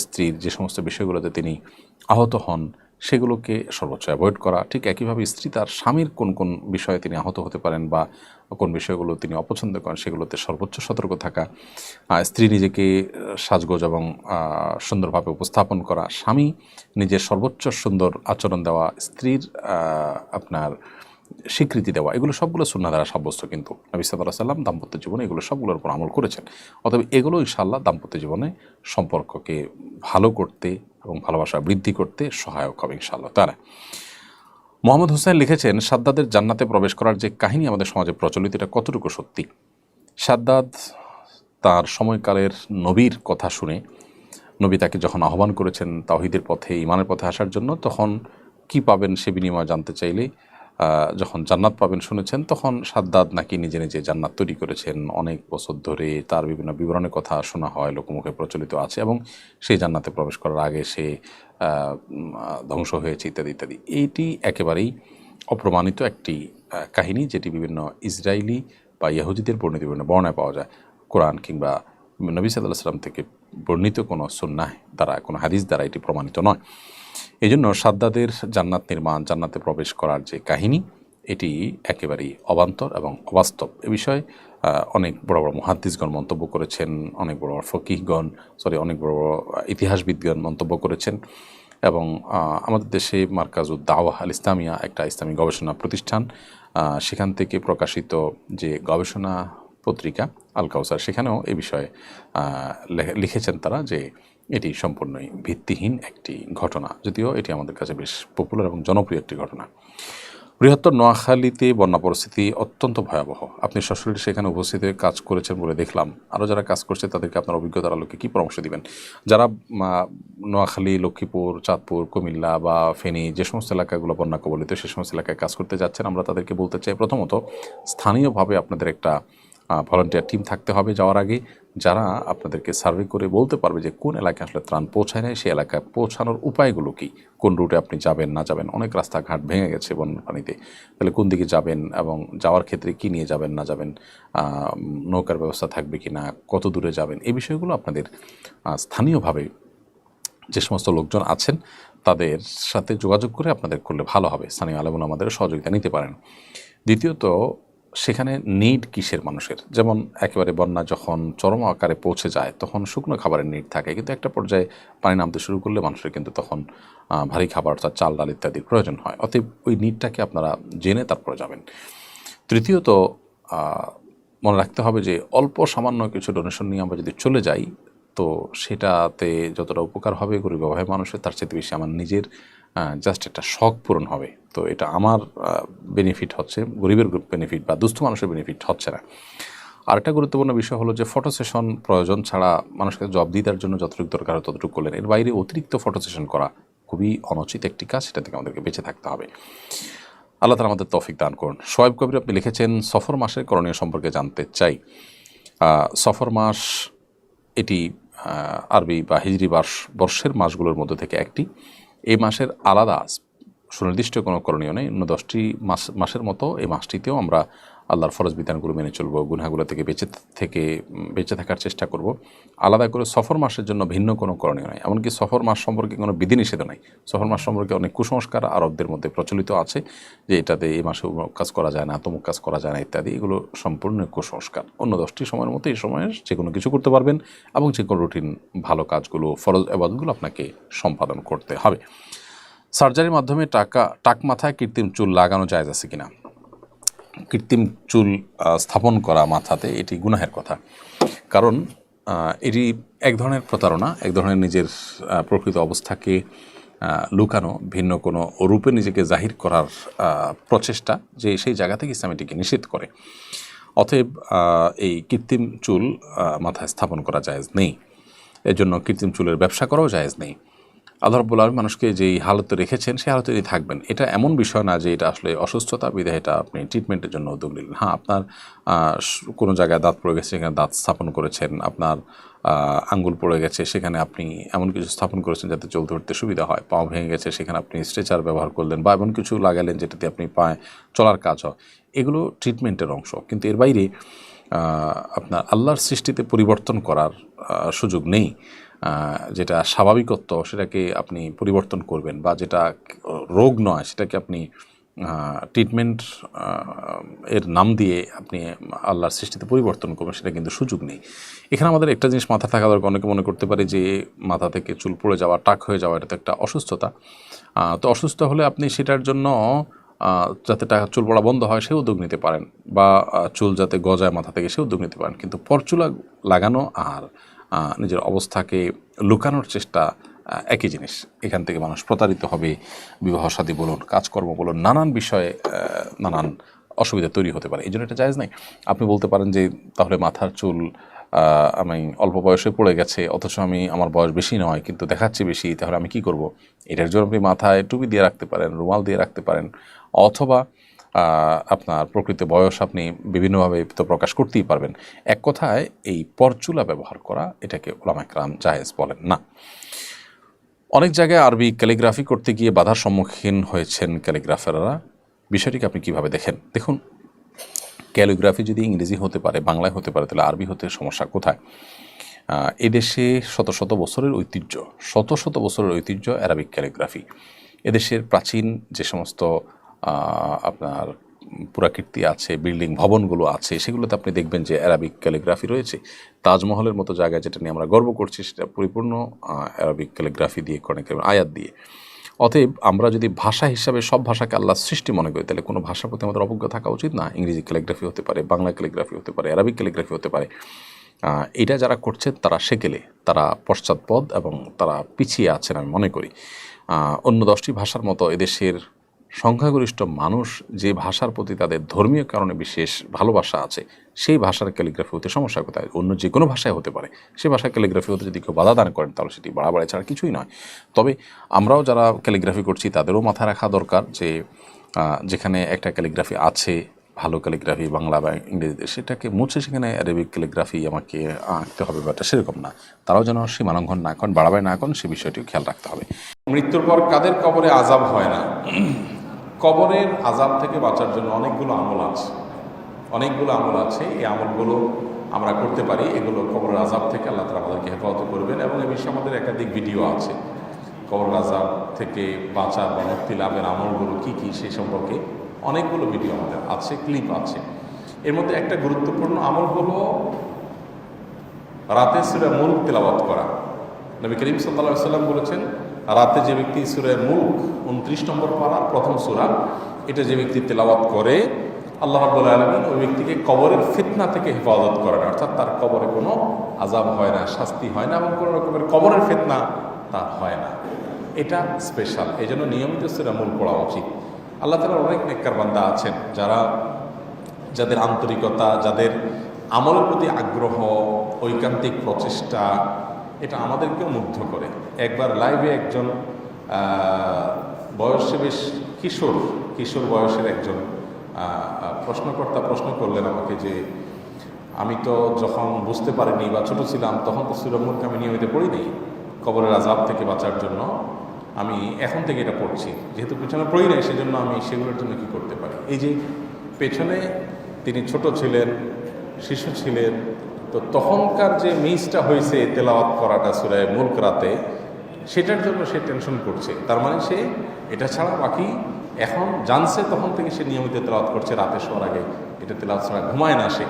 স্ত্রীর যে সমস্ত বিষয়গুলোতে তিনি আহত হন, সেগুলোকে সর্বোচ্চ অ্যাভয়েড করা। ঠিক একইভাবে স্ত্রী তার স্বামীর কোন কোন বিষয়ে তিনি আহত হতে পারেন বা কোন বিষয়গুলো তিনি অপছন্দ করেন, সেগুলোতে সর্বোচ্চ সতর্ক থাকা। স্ত্রী নিজেকে সাজগোজ এবং সুন্দরভাবে উপস্থাপন করা, স্বামী নিজের সর্বোচ্চ সুন্দর আচরণ দেওয়া, স্ত্রীর আপনার স্বীকৃতি দেওয়া, এগুলো সবগুলো সুন্নাহ দ্বারা সাব্যস্ত। কিন্তু নবী সাল্লাল্লাহু আলাইহি ওয়াসাল্লাম দাম্পত্য জীবনে এগুলো সবগুলোর উপর আমল করেছেন। অতএব এগুলো ইনশাআল্লাহ দাম্পত্য জীবনে সম্পর্ককে ভালো করতে এবং ভালোবাসা বৃদ্ধি করতে সহায়ক হবে ইনশাআল্লাহ তাআলা। মোহাম্মদ হুসাইন লিখেছেন, সাদ্দাদের জান্নাতে প্রবেশ করার যে কাহিনী আমাদের সমাজে প্রচলিত, এটা কতটুকু সত্যি? সাদ্দাদ তার সময়কালের নবীর কথা শুনে, নবী তাকে যখন আহ্বান করেছেন তাওহীদের পথে, ঈমানের পথে আসার জন্য, তখন কি পাবেন সে বিনিময় জানতে চাইলে যখন জান্নাত পাবেন শুনেছেন, তখন সাদ্দাদ নাকি নিজে নিজে জান্নাত তৈরি করেছেন। অনেক বছর ধরে তার বিভিন্ন বিবরণের কথা শোনা হয়, লোকমুখে প্রচলিত আছে, এবং সেই জান্নাতে প্রবেশ করার আগে সে ধ্বংস হয়েছে ইত্যাদি ইত্যাদি। এইটি একেবারেই অপ্রমাণিত একটি কাহিনী, যেটি বিভিন্ন ইসরায়েলি বা ইহুদিদের বর্ণিত বিভিন্ন বর্ণায় পাওয়া যায়। কোরআন কিংবা নবী সাল্লাল্লাহু আলাইহি ওয়াসাল্লাম থেকে বর্ণিত কোনো সুন্নাহ দ্বারা, কোনো হাদিস দ্বারা এটি প্রমাণিত নয়। এই জন্য সাদ্দাদের জান্নাত নির্মাণ, জান্নাতে প্রবেশ করার যে কাহিনী, এটি একেবারেই অবান্তর এবং অবাস্তব। এ বিষয়ে অনেক বড় বড় মুহাদ্দিসগণ মন্তব্য করেছেন, অনেক বড় বড় ফকিহগণ, অনেক বড় বড় ইতিহাসবিদগণ মন্তব্য করেছেন। এবং আমাদের দেশে মার্কাজুদ দাওয়াহ আল ইসলামিয়া একটা ইসলামী গবেষণা প্রতিষ্ঠান, সেখান থেকে প্রকাশিত যে গবেষণা পত্রিকা আল কাউসার, সেখানেও এই বিষয়ে লিখেছেন তারা যে এটি সম্পূর্ণই ভিত্তিহীন একটি ঘটনা, যদিও এটি আমাদের কাছে বেশ পপুলার এবং জনপ্রিয় একটি ঘটনা। বৃহত্তর নোয়াখালীতে বন্যা পরিস্থিতি অত্যন্ত ভয়াবহ। আপনি সশরীরে সেখানে উপস্থিত হয়ে কাজ করেছেন বলে দেখলাম। আরও যারা কাজ করছে তাদেরকে আপনার অভিজ্ঞতার আলোকে কী পরামর্শ দিবেন? যারা নোয়াখালী, লক্ষ্মীপুর, চাঁদপুর, কুমিল্লা বা ফেনী যে সমস্ত এলাকাগুলো বন্যা কবলিত, সে সমস্ত এলাকায় কাজ করতে যাচ্ছেন, আমরা তাদেরকে বলতে চাই, প্রথমত স্থানীয়ভাবে আপনাদের একটা ভলান্টিয়ার টিম থাকতে হবে যাওয়ার আগে, যারা আপনাদেরকে সার্ভে করে বলতে পারবে যে কোন এলাকায় আসলে ত্রাণ পৌঁছায় নাই, সেই এলাকায় পৌঁছানোর উপায়গুলো কী, কোন রুটে আপনি যাবেন না যাবেন। অনেক রাস্তাঘাট ভেঙে গেছে বন্যার পানিতে, তাহলে কোন দিকে যাবেন এবং যাওয়ার ক্ষেত্রে কী নিয়ে যাবেন না যাবেন, নৌকার ব্যবস্থা থাকবে কি না, কত দূরে যাবেন, এই বিষয়গুলো আপনাদের স্থানীয়ভাবে যে সমস্ত লোকজন আছেন তাদের সাথে যোগাযোগ করে আপনাদের করলে ভালো হবে। স্থানীয় আলেমুল আমাদের সহযোগিতা নিতে পারেন। দ্বিতীয়ত, সেখানে নিড কিসের মানুষের, যেমন একেবারে বন্যা যখন চরম আকারে পৌঁছে যায় তখন শুকনো খাবারের নিড থাকে, কিন্তু একটা পর্যায়ে পানি নামতে শুরু করলে মানুষের কিন্তু তখন ভারী খাবার অর্থাৎ চাল ডাল ইত্যাদির প্রয়োজন হয়। অতএব ওই নিডটাকে আপনারা জেনে তারপরে যাবেন। তৃতীয়ত, মনে রাখতে হবে যে অল্প সামান্য কিছু ডোনেশন নিয়ে আমরা যদি চলে যাই তো সেটাতে যতটা উপকার হবে গরিব অভাবী মানুষের, তার চেয়ে বেশি আমার নিজের জাস্ট একটা শখ পূরণ হবে। তো এটা আমার বেনিফিট হচ্ছে, গরিবের বেনিফিট বা দুস্থ মানুষের বেনিফিট হচ্ছে না। আরেকটা গুরুত্বপূর্ণ বিষয় হলো যে ফটো সেশন প্রয়োজন ছাড়া মানুষকে জব দিদার জন্য যতটুকু দরকার হয় ততটুকু করলেন, এর বাইরে অতিরিক্ত ফটো সেশন করা খুবই অনুচিত একটি কাজ, সেটা থেকে আমাদেরকে বেঁচে থাকতে হবে। আল্লাহ তাআলা আমাদের তৌফিক দান করুন। শোয়েব কবির আপনি লিখেছেন, সফর মাসের করণীয় সম্পর্কে জানতে চাই। সফর মাস এটি আরবি বা হিজরি বর্ষের মাসগুলোর মধ্যে থেকে একটি। এই মাসের আলাদা সুনির্দিষ্ট কোনো করণীয় নেই। অন্য 10টি মাসের মতো এই মাসটিতেও আমরা আল্লাহর ফরজ বিধানগুলো মেনে চলবো, গুনাহগুলো থেকে বেঁচে থাকার চেষ্টা করব। আলাদা করে সফর মাসের জন্য ভিন্ন কোনো করণীয় নাই। এমনকি সফর মাস সম্পর্কে কোনো বিধিনিষেধ নাই। সফর মাস সম্পর্কে অনেক কুসংস্কার আরবদের মধ্যে প্রচলিত আছে যে এটাতে এই মাসে অমুক কাজ করা যায় না, তমুক কাজ করা যায় না ইত্যাদি। এগুলো সম্পূর্ণ কুসংস্কার। অন্য 10টি সময়ের মতো এই সময়ে যে কোনো কিছু করতে পারবেন এবং যে কোনো রুটিন ভালো কাজগুলো, ফরজ ইবাদতগুলো আপনাকে সম্পাদন করতে হবে। সার্জারির মাধ্যমে টাক মাথায় কৃত্রিম চুল লাগানো জায়েজ আছে কিনা? কৃত্রিম চুল স্থাপন করা মাথাতে এটি গুনাহের কথা, কারণ এটি এক ধরনের প্রতারণা, এক ধরনের নিজের প্রকৃত অবস্থাকে লুকানো, ভিন্ন কোনো রূপে নিজেকে জাহির করার প্রচেষ্টা, যে সেই জায়গা থেকে ইসলাম এটিকে নিষেধ করে। অতএব এই কৃত্রিম চুল মাথায় স্থাপন করা জায়েজ নেই। এর জন্য কৃত্রিম চুলের ব্যবসা করাও জায়েজ নেই। আল্লাহ রাব্বুল আলামিন মানুষকে যেই হালতে রেখেছেন সেই হালতেই থাকবেন। এটা এমন বিষয় না যে এটা আসলে অসুস্থতা বিধায় এটা আপনি ট্রিটমেন্টের জন্য উদ্যোগ নিলেন। হ্যাঁ, আপনার কোনো জায়গায় দাঁত পড়ে গেছে, সেখানে দাঁত স্থাপন করেছেন, আপনার আঙ্গুল পড়ে গেছে, সেখানে আপনি এমন কিছু স্থাপন করেছেন যাতে চলতে উঠতে সুবিধা হয়, পাও ভেঙে গেছে, সেখানে আপনি স্ট্রেচার ব্যবহার করলেন বা এমন কিছু লাগালেন যেটাতে আপনি পায়ে চলার কাজ হয়, এগুলো ট্রিটমেন্টের অংশ। কিন্তু এর বাইরে আপনার আল্লাহর সৃষ্টিতে পরিবর্তন করার সুযোগ নেই। যেটা স্বাভাবিকত্ব সেটাকে আপনি পরিবর্তন করবেন, বা যেটা রোগ নয় সেটাকে আপনি ট্রিটমেন্ট এর নাম দিয়ে আপনি আল্লাহর সৃষ্টিতে পরিবর্তন করবেন, সেটা কিন্তু সুযোগ নেই। এখানে আমাদের একটা জিনিস মাথা থাকা দরকার। অনেকে মনে করতে পারে যে মাথা থেকে চুল পড়ে যাওয়া, টাক হয়ে যাওয়া, এটা তো একটা অসুস্থতা। তো অসুস্থ হলে আপনি সেটার জন্য যাতে চুল পড়া বন্ধ হয় সে উদ্যোগ নিতে পারেন, বা চুল যাতে গজায় মাথা থেকে সে উদ্যোগ নিতে পারেন। কিন্তু পরচুলা লাগানো আর নিজের অবস্থাকে লুকানোর চেষ্টা একই জিনিস। এখান থেকে মানুষ প্রতারিত হবে, বিবাহ শাদী বলুন, কাজকর্ম বলুন, নানান বিষয়ে নানান অসুবিধা তৈরি হতে পারে। এই জন্য এটা জায়েজ নাই। আপনি বলতে পারেন যে তাহলে মাথার চুল আমি অল্প বয়সে পড়ে গেছে, অথচ আমার বয়স বেশি নয় কিন্তু দেখাচ্ছে বেশি, তাহলে আমি কি করব? এটার জন্য আপনি মাথায় টুপি দিয়ে রাখতে পারেন, রুমাল দিয়ে রাখতে পারেন, অথবা আপনার প্রকৃত বয়স আপনি বিভিন্নভাবে তো প্রকাশ করতেই পারবেন। এক কথায় এই পরচুলা ব্যবহার করা এটাকে উলামায়ে কেরাম জায়েজ বলেন না। অনেক জায়গায় আরবি ক্যালিগ্রাফি করতে গিয়ে বাধার সম্মুখীন হয়েছেন ক্যালিগ্রাফাররা। বিষয়টিকে আপনি কিভাবে দেখেন? দেখুন, ক্যালিগ্রাফি যদি ইংরেজি হতে পারে, বাংলায় হতে পারে, তাহলে আরবি হতে সমস্যা কোথায়? এদেশে শত শত বছরের ঐতিহ্য অ্যারাবিক ক্যালিগ্রাফি। এদেশের প্রাচীন যে সমস্ত আপনার পুরাকীর্তি আছে, বিল্ডিং ভবনগুলো আছে, সেগুলোতে আপনি দেখবেন যে অ্যারাবিক ক্যালিগ্রাফি রয়েছে। তাজমহলের মতো জায়গা যেটা নিয়ে আমরা গর্ব করছি, সেটা পরিপূর্ণ অ্যারাবিক ক্যালিগ্রাফি দিয়ে, কোরআনের আয়াত দিয়ে। অতএব আমরা যদি ভাষা হিসাবে সব ভাষাকে আল্লাহ সৃষ্টি মনে করি, তাহলে কোনো ভাষার প্রতি আমাদের অবজ্ঞা থাকা উচিত না। ইংরেজি ক্যালিগ্রাফি হতে পারে, বাংলা ক্যালিগ্রাফি হতে পারে, অ্যারাবিক ক্যালিগ্রাফি হতে পারে। এটা যারা করছেন তারা সেকেলে, তারা পশ্চাৎপদ এবং তারা পিছিয়ে আছেন আমি মনে করি। অন্য 10টি ভাষার মতো এদেশের সংখ্যাগরিষ্ঠ মানুষ যে ভাষার প্রতি তাদের ধর্মীয় কারণে বিশেষ ভালোবাসা আছে, সেই ভাষার ক্যালিগ্রাফি হতে সমস্যা কোথায়? অন্য যে কোনো ভাষায় হতে পারে, সে ভাষার ক্যালিগ্রাফি হতে যদি কেউ বাধা দান করেন, তাহলে সেটি বাড়াবাড়ি ছাড়া কিছুই নয়। তবে আমরাও যারা ক্যালিগ্রাফি করছি তাদেরও মাথায় রাখা দরকার যে যেখানে একটা ক্যালিগ্রাফি আছে, ভালো ক্যালিগ্রাফি বাংলা বা ইংরেজিতে, সেটাকে মুছে সেখানে অ্যারাবিক ক্যালিগ্রাফি আমাকে আঁকতে হবে, ব্যাপারটা সেরকম না। তারাও যেন সীমালঙ্ঘন না করেন, বাড়াবাড়ি না করেন, সে বিষয়টিও খেয়াল রাখতে হবে। মৃত্যুর পর কাদের কবরে আযাব হয় না? কবরের আযাব থেকে বাঁচার জন্য অনেকগুলো আমল আছে, এই আমলগুলো আমরা করতে পারি। এগুলো কবরের আযাব থেকে আল্লাহ তাআলা আমাদেরকে হেফাজত করবেন, এবং এ বিষয়ে আমাদের একাধিক ভিডিও আছে। কবরের আযাব থেকে বাঁচার বা মুক্তি লাভের আমলগুলো কী কী, সেই সম্পর্কে অনেকগুলো ভিডিও আমাদের আছে, ক্লিপ আছে। এর মধ্যে একটা গুরুত্বপূর্ণ আমল হলো রাতে সূরা মুলক তেলাওয়াত করা। নবী করিম সাল্লাল্লাহু আলাইহি ওয়াসাল্লাম বলেছেন, রাতে যে ব্যক্তি সূরা মুলক 29 নম্বর পারা প্রথম সূরা, এটা যে ব্যক্তি তেলাওয়াত করে, আল্লাহ রাব্বুল আলামিন ওই ব্যক্তিকে কবরের ফিতনা থেকে হেফাজত করেন। অর্থাৎ তার কবরে কোনো আযাব হয় না, শাস্তি হয় না, এবং কোনো রকমের কবরের ফিতনা তার হয় না। এটা স্পেশাল, এই জন্য নিয়মিত সূরা মুলক পড়া উচিত। আল্লাহ তাআলার অনেক নেককার বান্দা আছেন যাদের আন্তরিকতা, যাদের আমলের প্রতি আগ্রহ, ঐকান্তিক প্রচেষ্টা, এটা আমাদেরকেও মুগ্ধ করে। একবার লাইভে একজন বয়সে বেশ কিশোর বয়সের একজন প্রশ্নকর্তা প্রশ্ন করলেন আমাকে যে, আমি তো যখন বুঝতে পারিনি বা ছোট ছিলাম, তখন তো সূরা মুলক আমি নিয়মিত পড়ি নেই, কবরের আযাব থেকে বাঁচার জন্য আমি এখন থেকে এটা পড়ছি, যেহেতু পেছনে পড়ি নাই, সেজন্য আমি সেগুলোর জন্য কী করতে পারি। এই যে পেছনে তিনি ছোট ছিলেন, শিশু ছিলেন, তো তখনকার যে মিসটা হয়েছে তেলাওয়াত করাটা সূরা মুলক রাতে, সেটার জন্য সে টেনশন করছে। তার মানে সে এটা ছাড়া বাকি এখন জানছে, তখন থেকে সে নিয়মিত তেলাওয়াত করছে, রাতে শোয়ার আগে এটা তেলাওয়াত ছাড়া ঘুমায় না সে।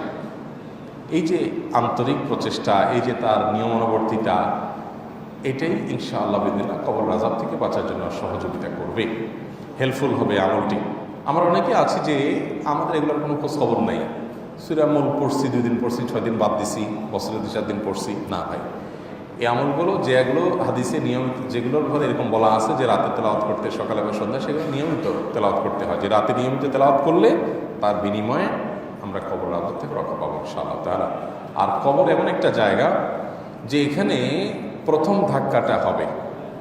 এই যে আন্তরিক প্রচেষ্টা, এই যে তার নিয়মানুবর্তিতা, এটাই ইনশাআল্লাহ বিদিনা কবরের আযাব থেকে বাঁচার জন্য সহযোগিতা করবে, হেল্পফুল হবে আমলটি। আমরা অনেকে আছি যে আমাদের এগুলোর কোনো খোঁজ খবর নাই, সূরা মুলক পড়ছি, 2 দিন পড়ছি, 6 দিন বাদ দিছি, বছরে 2-4 দিন পড়ছি। না ভাই, এই আমলগুলো যেগুলো হাদিসে নিয়মিত, যেগুলোর ঘরে এরকম বলা আছে যে রাতে তেলাওয়াত করতে, সকালে বা সন্ধ্যায়, সেগুলো নিয়মিত তেলাওয়াত করতে হয়। যে রাতে নিয়মিত তেলাওয়াত করলে তার বিনিময়ে আমরা কবরের আযাব থেকে রক্ষা পাবো ইনশাআল্লাহ তাআলা। আর কবর এমন একটা জায়গা যে এখানে প্রথম ধাক্কাটা হবে,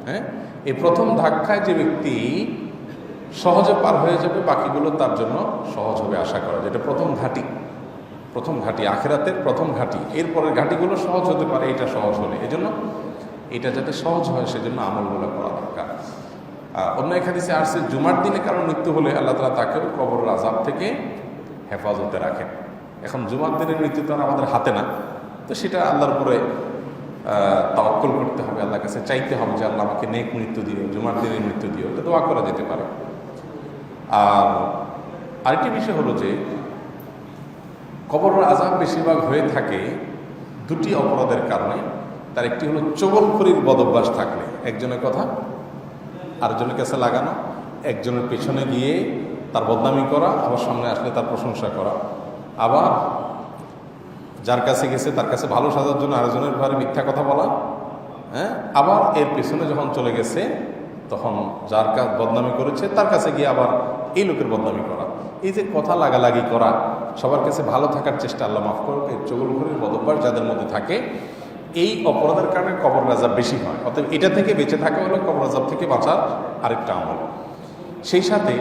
হ্যাঁ, এই প্রথম ধাক্কায় যে ব্যক্তি সহজে পার হয়ে যাবে, বাকিগুলো তার জন্য সহজ হবে আশা করা। যেটা প্রথম ঘাটি, আখিরাতের প্রথম ঘাটি। এরপরের ঘাটিগুলো সহজ হতে পারে, এটা সহজ হলে। এজন্য এটা যাতে সহজ হয়, সেজন্য আমলগুলো করা দরকার। অন্য এক হাদিসে আসছে, জুমার দিনে কারণ মৃত্যু হলে আল্লাহ তাআলা তাকেও কবরের আযাব থেকে হেফাজতে রাখেন। এখন জুমার দিনের মৃত্যু তো আর আমাদের হাতে না, তো সেটা আল্লাহর উপরে তাওয়াক্কুল করতে হবে, আল্লাহর কাছে চাইতে হবে যে আল্লাহ আমাকে নেক মৃত্যু দিও, জুমার দিনের মৃত্যু দিও, এটা দোয়া করা যেতে পারে। আর আরেকটি বিষয় হলো যে কবরের আযাব বেশিরভাগ হয়ে থাকে 2টি অপরাধের কারণে। তার একটি হলো চগলখড়ির বদভ্যাস থাকলে, একজনের কথা আরেকজনের কাছে লাগানো, একজনের পেছনে গিয়ে তার বদনামি করা, আবার সামনে আসলে তার প্রশংসা করা, আবার যার কাছে গেছে তার কাছে ভালো সাজার জন্য আরেকজনের ব্যাপারে মিথ্যা কথা বলা, হ্যাঁ, আবার এর পেছনে যখন চলে গেছে তখন যার কাছে বদনামি করেছে তার কাছে গিয়ে আবার এই লোকের বদনামি করা। এই যে কথা লাগালাগি করা, সবার কাছে ভালো থাকার চেষ্টা, আল্লাহ মাফ করুক, এই চগলখড়ির বদভ্যাস যাদের মধ্যে থাকে, এই অপরাধের কারণে কবরের আযাব বেশি হয়। অতএব এটা থেকে বেঁচে থাকা হলো কবরের আযাব থেকে বাঁচার আরেকটা আমল। সেই সাথে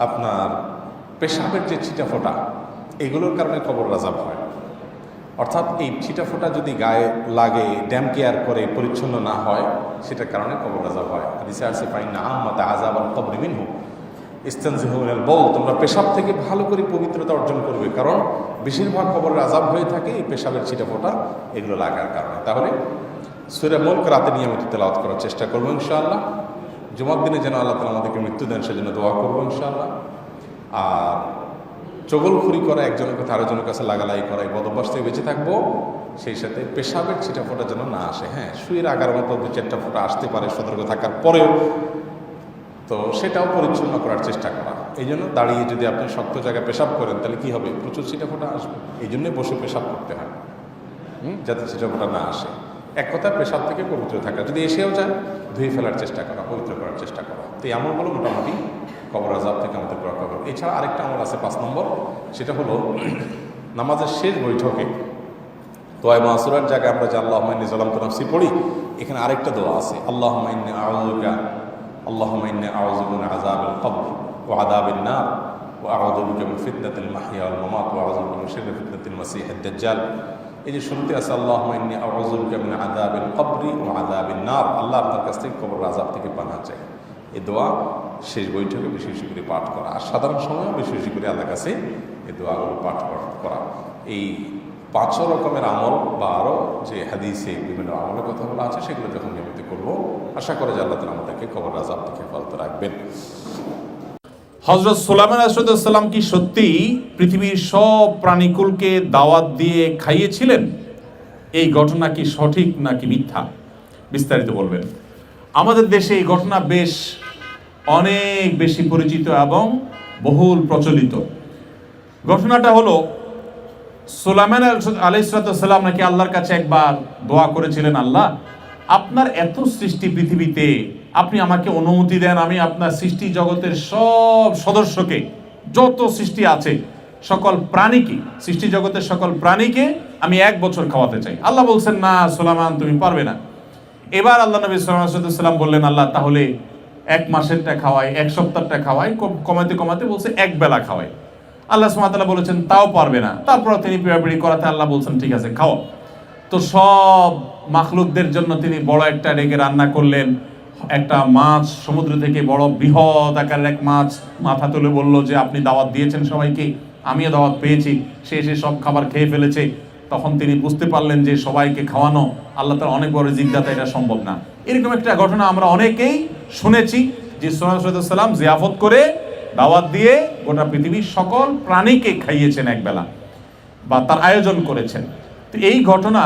আপনার পেশাবের যে ছিটাফোঁটা, এগুলোর কারণে কবরের আযাব হয়। অর্থাৎ এই ছিটাফোঁটা যদি গায়ে লাগে, ড্যাম কেয়ার করে পরিচ্ছন্ন না হয়, সেটার কারণে কবরের আযাব হয়। হাদিসে আছে, ফাইন্না আম্মাতা আযাবাল কবরি মিনহু ইস্তানজিহু মিনাল বাউল, তোমরা পেশাব থেকে ভালো করে পবিত্রতা অর্জন করবে, কারণ বেশিরভাগ কবরের আযাব হয়ে থাকে এই পেশাবের ছিটাফোঁটা এগুলো লাগার কারণে। তাহলে সূরা মুলক রাতে নিয়মিত তেলাওয়াত করার চেষ্টা করবো ইনশাআল্লাহ। জুমার দিনে যেন আল্লাহ তাআলা আমাদেরকে মৃত্যু দেন, সেজন্য দোয়া করবো ইনশাআল্লাহ। আর চগলখুরি করা, একজনের কথা আরেকজনের কাছে লাগালাই করা, এই বদভ্যাস থেকে বেঁচে থাকবো। সেই সাথে পেশাবের ছিটা ফোটা যেন না আসে। হ্যাঁ, শুয়ের আগার মতো 2-4টা ফোঁটা আসতে পারে সতর্ক থাকার পরেও, তো সেটাও পরিচ্ছন্ন করার চেষ্টা করা। এই জন্য দাঁড়িয়ে যদি আপনি শক্ত জায়গায় পেশাব করেন তাহলে কি হবে, প্রচুর ছিটা ফোটা আসবে। এই জন্যে বসে পেশাব করতে হয়, যাতে ছিটা ফোটা না আসে। এক কথা, পেশাব থেকে পবিত্র থাকা, যদি এসেও যায় ধুয়ে ফেলার চেষ্টা করা, পবিত্র করার চেষ্টা করা। তো এই আমলগুলো মোটামুটি কবর আযাব থেকে আমাদের রক্ষা করবে। এছাড়া আরেকটা আমল আছে 5 নম্বর, সেটা হলো নামাজের শেষ বৈঠকে দোয়া মাসুরার জায়গায় আমরা যে আল্লাহুম্মা ইন্নী যালামতু নাফসি পড়ি, এখানে আরেকটা দোয়া আছে, আল্লাহুম্মা ইন্নী আউযু মিন আযাবিল কবর ওয়া আযাবিন নার ওয়া আউযু বিকা মিন ফিতনাতিল মাহইয়া ওয়াল মামাত ওয়া আউযু বিকা মিন শাররি ফিতনাতিল মাসীহিদ দাজ্জাল। এই যে শুরুতে আছে আল্লাহুম্মা ইন্নী আউযু বিকা মিন আযাবিল কবরি ওয়া আযাবিন নার, আল্লাহ আপনার কাছ থেকে কবরের আযাব থেকে পানাহ চাই। এই দোয়া শেষ বৈঠকে বেশি বেশি করে পাঠ করা, আর সাধারণ সময়েও বেশি বেশি করে আল্লাহর কাছে এই দোয়াগুলো পাঠ করা। এই 5 রকমের আমল বা আরও যে হাদিসে বিভিন্ন আমলের কথা বলা আছে, সেগুলো যখন নিয়মিত করবো, আশা করে যে আল্লাহ তাআলা আমাদেরকে কবর আযাব থেকে হেফাজত রাখবেন। হযরত সুলাইমান আলাইহিস সালাম কি সত্যি পৃথিবীর সব প্রাণীকুলকে দাওয়াত দিয়ে খাইয়েছিলেন? এই ঘটনা কি সঠিক নাকি মিথ্যা? বিস্তারিত বলবেন। আমাদের দেশে এই ঘটনা বেশ অনেক বেশি পরিচিত এবং বহুল প্রচলিত। ঘটনাটা হলো, সুলাইমান আলাইহিস সালাম নাকি আল্লাহর কাছে একবার দোয়া করেছিলেন, আল্লাহ আপনার এত সৃষ্টি পৃথিবীতে, আপনি আমাকে অনুমতি দেন আমি আপনার সৃষ্টি জগতের সব সদস্যকে, যত সৃষ্টি আছে সকল প্রাণীকে, সৃষ্টি জগতের সকল প্রাণীকে আমি 1 বছর খাওয়াতে চাই। আল্লাহ বলছেন, না সুলাইমান তুমি পারবে না। এবার আল্লাহ নবী সাল্লাল্লাহু আলাইহি ওয়াসাল্লাম বললেন, আল্লাহ তাহলে 1 মাসেরটা খাওয়াই, 1 সপ্তাহটা খাওয়াই, কমাতে কমাতে বলছে 1 বেলা খাওয়াই। আল্লাহ সুবহানাহু ওয়া তাআলা বলেছেন তাও পারবে না। তারপর তিনি পিড়াপিড়ি করাতে আল্লাহ বলছেন ঠিক আছে খাও। তো সব মাখলুকদের জন্য তিনি বড় একটা ডেকে রান্না করলেন। একটা মাছ সমুদ্র থেকে, বড় বৃহৎ আকারের এক মাছ মাথা তুলে বলল যে আপনি দাওয়াত দিয়েছেন সবাইকে, আমিও দাওয়াত পেয়েছি। সে এসে সব খাবার খেয়ে ফেলেছে। তখন তিনি বুঝতে পারলেন যে সবাইকে খাওয়ানো আল্লাহ তাআলার অনেক বড় জিজ্ঞাসা, এটা সম্ভব না। এরকম একটা ঘটনা আমরা অনেকেই শুনেছি যে সুলাইমান আলাইহিস সালাম জিয়াফত করে দাওয়াত দিয়ে গোটা পৃথিবীর সকল প্রাণীকে খাইয়েছেন একবেলা, বা তার আয়োজন করেছেন। তো এই ঘটনা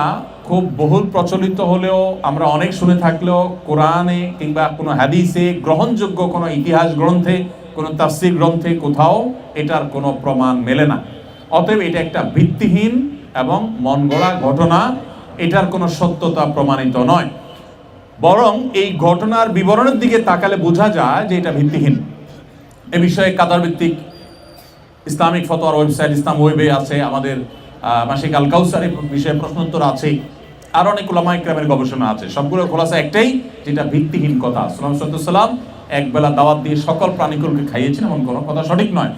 খুব বহুল প্রচলিত হলেও, আমরা অনেক শুনে থাকলেও, কোরআনে কিংবা কোনো হাদিসে, গ্রহণযোগ্য কোনো ইতিহাস গ্রন্থে, কোনো তাফসীর গ্রন্থে কোথাও এটার কোনো প্রমাণ মেলে না। অতএব এটা একটা ভিত্তিহীন এবং মন গড়া ঘটনা, এটার কোনো সত্যতা প্রমাণিত নয়। বরং এই ঘটনার বিবরণের দিকে তাকালে বোঝা যায় যে এটা ভিত্তিহীন। এ বিষয়ে কাতার ভিত্তিক ইসলামিক ফতোয়ার ওয়েবসাইট ইসলাম ওয়েবে আছে, আমাদের মাসিক আল কাউসারের বিষয়ে প্রশ্নোত্তর আছে, আর অনেক উলামা ইকরামের গবেষণা আছে। সবগুলো খোলাসা একটাই, যেটা ভিত্তিহীন কথা। সুলাইমান সাল্লাল্লাহু একবেলা দাওয়াত দিয়ে সকল প্রাণীকুলকে খাইয়েছেন, এমন কোনো কথা সঠিক নয়।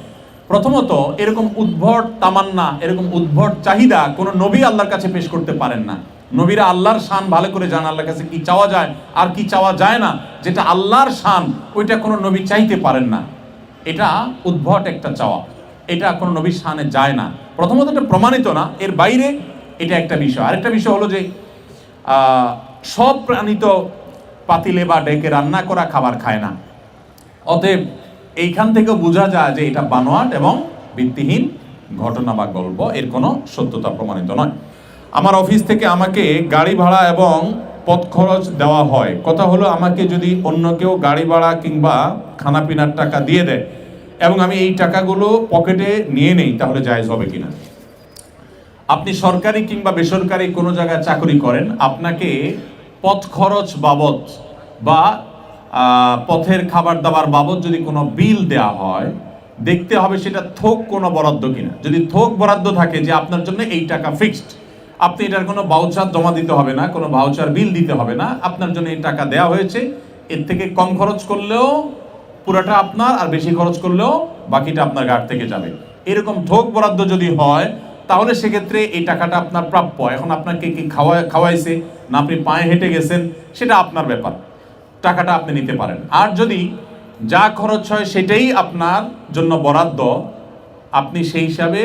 প্রথমত, এরকম উদ্ভট তামান্না, এরকম উদ্ভট চাহিদা কোনো নবী আল্লাহর কাছে পেশ করতে পারেন না। নবীরা আল্লাহর শান ভালো করে জানেন, আল্লাহর কাছে কি চাওয়া যায় আর কি চাওয়া যায় না। যেটা আল্লাহর শান, ওইটা কোনো নবী চাইতে পারেন না। এটা উদ্ভট একটা চাওয়া, এটা কোনো নবীর শানে যায় না। প্রথমত এটা প্রমাণিত না, এর বাইরে এটা একটা বিষয়। আরেকটা বিষয় হলো যে সব প্রাণী তো পাতিলে বা ডেকে রান্না করা খাবার খায় না। অতএব এইখান থেকেও বোঝা যায় যে এটা বানোয়াট এবং ভিত্তিহীন ঘটনা বা গল্প, এর কোনো সত্যতা প্রমাণিত নয়। আমার অফিস থেকে আমাকে গাড়ি ভাড়া এবং পথ খরচ দেওয়া হয়। কথা হলো, আমাকে যদি অন্য কেউ গাড়ি ভাড়া কিংবা খানাপিনার টাকা দিয়ে দেয় এবং আমি এই টাকাগুলো পকেটে নিয়ে নেই, তাহলে জায়েজ হবে কিনা? আপনি সরকারি কিংবা বেসরকারি কোনো জায়গায় চাকরি করেন, আপনাকে পথ খরচ বাবদ বা পথের খাবার দাবার বাবদ যদি কোনো বিল দেওয়া হয়, দেখতে হবে সেটা থোক কোনো বরাদ্দ কিনা। যদি থোক বরাদ্দ থাকে যে আপনার জন্য এই টাকা ফিক্সড, আপনি এটার কোনো ভাউচার জমা দিতে হবে না, কোনো ভাউচার বিল দিতে হবে না, আপনার জন্য এই টাকা দেওয়া হয়েছে, এর থেকে কম খরচ করলেও পুরাটা আপনার, আর বেশি খরচ করলেও বাকিটা আপনার গাড় থেকে যাবে। এরকম থোক বরাদ্দ যদি হয়, তাহলে সেক্ষেত্রে এই টাকাটা আপনার প্রাপ্য। এখন আপনাকে কি খাওয়াইছে না আপনি পায়ে হেঁটে গেছেন, সেটা আপনার ব্যাপার, টাকাটা আপনি নিতে পারেন। আর যদি যা খরচ হয় সেটাই আপনার জন্য বরাদ্দ, আপনি সেই হিসাবে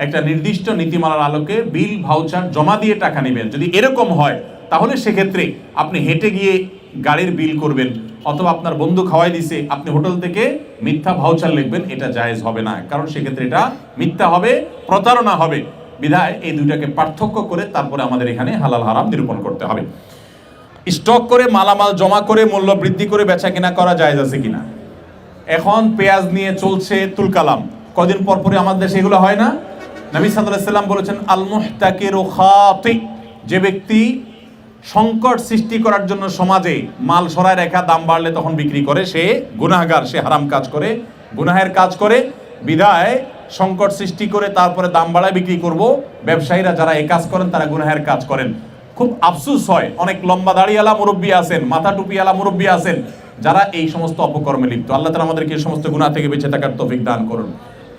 একটা নির্দিষ্ট নীতিমালার আলোকে বিল ভাউচার জমা দিয়ে টাকা নেবেন। যদি এরকম হয়, তাহলে সেক্ষেত্রে আপনি হেঁটে গিয়ে গাড়ির বিল করবেন, অথবা আপনার বন্ধু খাওয়াই দিছে, আপনি হোটেল থেকে মিথ্যা ভাউচার লিখবেন, এটা জায়েজ হবে না, কারণ সেক্ষেত্রে এটা মিথ্যা হবে, প্রতারণা হবে। বিধায় এই দুইটাকে পার্থক্য করে তারপরে আমাদের এখানে হালাল হারাম নিরূপণ করতে হবে। স্টক করে মালামাল জমা করে মূল্য বৃদ্ধি করে বেচা কিনা করা জায়েজ আছে কিনা? এখন পেঁয়াজ নিয়ে চলছে তুলকালাম, কদিন পর পরে আমাদের দেশে এগুলো হয় না? নবী সাল্লাল্লাহু আলাইহি ওয়াসাল্লাম বলেছেন, আল মুহতাকিরু খাতি, যে ব্যক্তি সংকট সৃষ্টি করার জন্য সমাজে মাল সরায় রেখা, দাম বাড়লে তখন বিক্রি করে, সে গুনাহগার, সে হারাম কাজ করে, গুনাহের কাজ করে। বিধায় সংকট সৃষ্টি করে তারপরে দাম বাড়ায় বিক্রি করব, ব্যবসায়ীরা যারা এই কাজ করেন তারা গুনাহের কাজ করেন। খুব আফসোস হয়, অনেক লম্বা দাড়িওয়ালা মুরব্বী আছেন, মাথা টুপিওয়ালা মুরব্বী আছেন, যারা এই সমস্ত অপকর্মে লিপ্ত। আল্লাহ তাআলা আমাদেরকে এই সমস্ত গুনাহ থেকে বেঁচে থাকার তৌফিক দান করুন।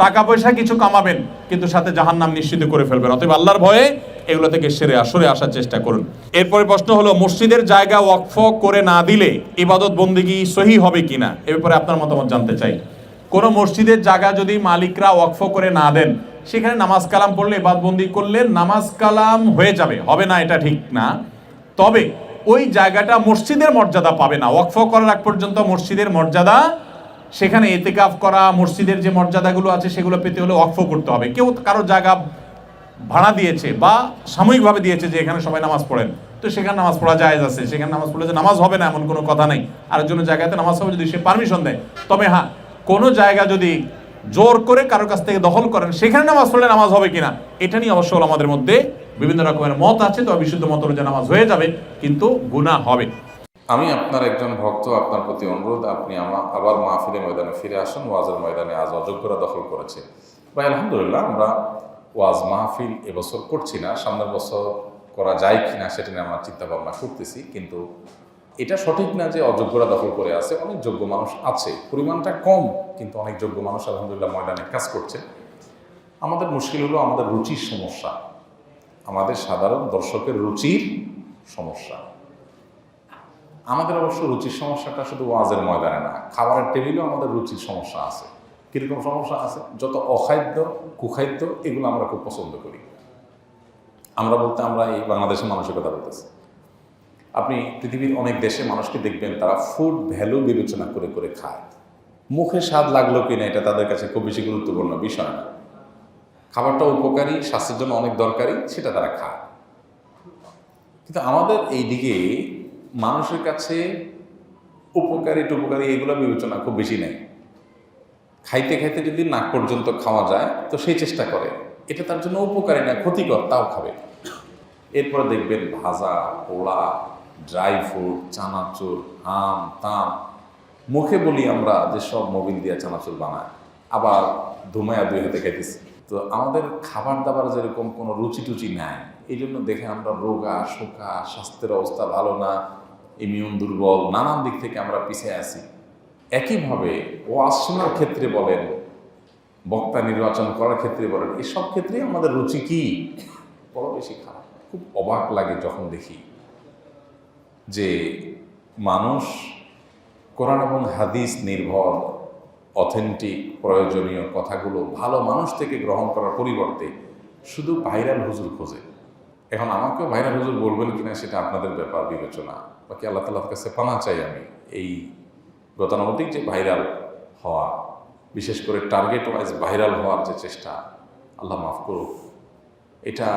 টাকা পয়সা কিছু কামাবেন, কিন্তু সাথে জাহান্নাম নিশ্চিত করে ফেলবেন। অতএব আল্লাহর ভয়ে এগুলো থেকে সরে আসার চেষ্টা করুন। এরপরে প্রশ্ন হলো, মসজিদের জায়গা ওয়াকফ করে না দিলে ইবাদত বন্দেগী সহি হবে কিনা, এ ব্যাপারে আপনার মতামত জানতে চাই। কোন মসজিদের জায়গা যদি মালিকরা ওয়াকফ করে না দেন, সেখানে নামাজ কালাম পড়লে, ইবাদত বন্দি করলে নামাজ কালাম হয়ে যাবে, হবে না এটা ঠিক না। তবে ওই জায়গাটা মসজিদের মর্যাদা পাবে না। ওয়াকফ করার আগ পর্যন্ত মসজিদের মর্যাদা, সেখানে ইতিকাফ করা, মসজিদের যে মর্যাদাগুলো আছে সেগুলো পেতে হলে ওয়াকফ করতে হবে। কেউ কারো জায়গা ভাড়া দিয়েছে বা সাময়িকভাবে দিয়েছে যে এখানে সবাই নামাজ পড়েন, তো সেখানে নামাজ পড়া জায়েজ আছে, সেখানে নামাজ পড়লে যে নামাজ হবে না এমন কোনো কথা নেই। আরেকজনের জায়গাতে নামাজ হবে যদি সে পারমিশন দেয়। তবে হ্যাঁ, কোনো জায়গা যদি জোর করে কারোর কাছ থেকে দখল করেন, সেখানে নামাজ পড়লে নামাজ হবে কিনা, এটা নিয়ে অবশ্য আমাদের মধ্যে বিভিন্ন রকমের মত আছে। তো বিশুদ্ধ মত অনুযায়ী নামাজ হয়ে যাবে, কিন্তু গুনাহ হবে। আমি আপনার একজন ভক্ত, আপনার প্রতি অনুরোধ, আপনি আবার মাহফিলের ময়দানে ফিরে আসুন। ওয়াজের ময়দানে আজ অযোগ্যরা দখল করেছে। ভাই আলহামদুলিল্লাহ, আমরা ওয়াজ মাহফিল এবছর করছি না, সামনের বছর করা যায় কিনা সেটা নিয়ে আমরা চিন্তা ভাবনা করতেছি। কিন্তু এটা সঠিক না যে অযোগ্যরা দখল করে আছে, অনেক যোগ্য মানুষ আছে, পরিমাণটা কম, কিন্তু অনেক যোগ্য মানুষ আলহামদুলিল্লাহ ময়দানে কাজ করছে। আমাদের মুশকিল হলো আমাদের রুচির সমস্যা, আমাদের সাধারণ দর্শকের রুচির সমস্যা। আমাদের অবশ্য রুচির সমস্যাটা শুধু ওয়াজের ময়দানে না, খাবারের টেবিলেও আমাদের রুচির সমস্যা আছে। কীরকম সমস্যা আছে? যত অখাদ্য কুখাদ্য এগুলো আমরা খুব পছন্দ করি। আমরা বলতে আমরা এই বাংলাদেশের মানুষের কথা বলতেছি। আপনি পৃথিবীর অনেক দেশে মানুষকে দেখবেন, তারা ফুড ভ্যালু বিবেচনা করে করে খায়। মুখে স্বাদ লাগলো কিনা এটা তাদের কাছে খুব বেশি গুরুত্বপূর্ণ বিষয় না। খাবারটা উপকারী, স্বাস্থ্যের জন্য অনেক দরকারি, সেটা তারা খায়। কিন্তু আমাদের এই দিকে মানুষের কাছে উপকারী টুপকারী এগুলো বিবেচনা খুব বেশি নেই। খাইতে খাইতে যদি নাক পর্যন্ত খাওয়া যায় তো সেই চেষ্টা করে, এটা তার জন্য উপকারী না, ক্ষতিকর, তাও খাবে। এরপরে দেখবেন ভাজা, পোড়া, ড্রাই ফ্রুট, চানাচুর, হাম তাম, মুখে বলি আমরা যে সব মোবিল দিয়ে চানাচুর বানায়, আবার ধুমায়া দুই হাতে খাইতেছি। তো আমাদের খাবার দাবার যেরকম কোনো রুচি টুচি নাই, এই জন্য দেখে আমরা রোগা শোকা, স্বাস্থ্যের অবস্থা ভালো না, ইমিউন দুর্বল, নানান দিক থেকে আমরা পিছিয়ে আছি। একইভাবে ওয়াজ শোনার ক্ষেত্রে বলেন, বক্তা নির্বাচন করার ক্ষেত্রে বলেন, এসব ক্ষেত্রে আমাদের রুচি কি বড় বেশি খারাপ। খুব অবাক লাগে যখন দেখি যে মানুষ কোরআন এবং হাদিস নির্ভর অথেন্টিক প্রয়োজনীয় কথাগুলো ভালো মানুষ থেকে গ্রহণ করার পরিবর্তে শুধু ভাইরাল হুজুর খোঁজে। এখন আমাকেও ভাইরাল হুজুর বলবেন কিনা সেটা আপনাদের ব্যাপার, বিবেচনা। বাকি আল্লাহ তাআলার কাছে পানা চাই আমি এই গতানুগতিক যে ভাইরাল হওয়া, বিশেষ করে টার্গেট ওয়াইজ ভাইরাল হওয়ার যে চেষ্টা, আল্লাহ মাফ করুক, এটা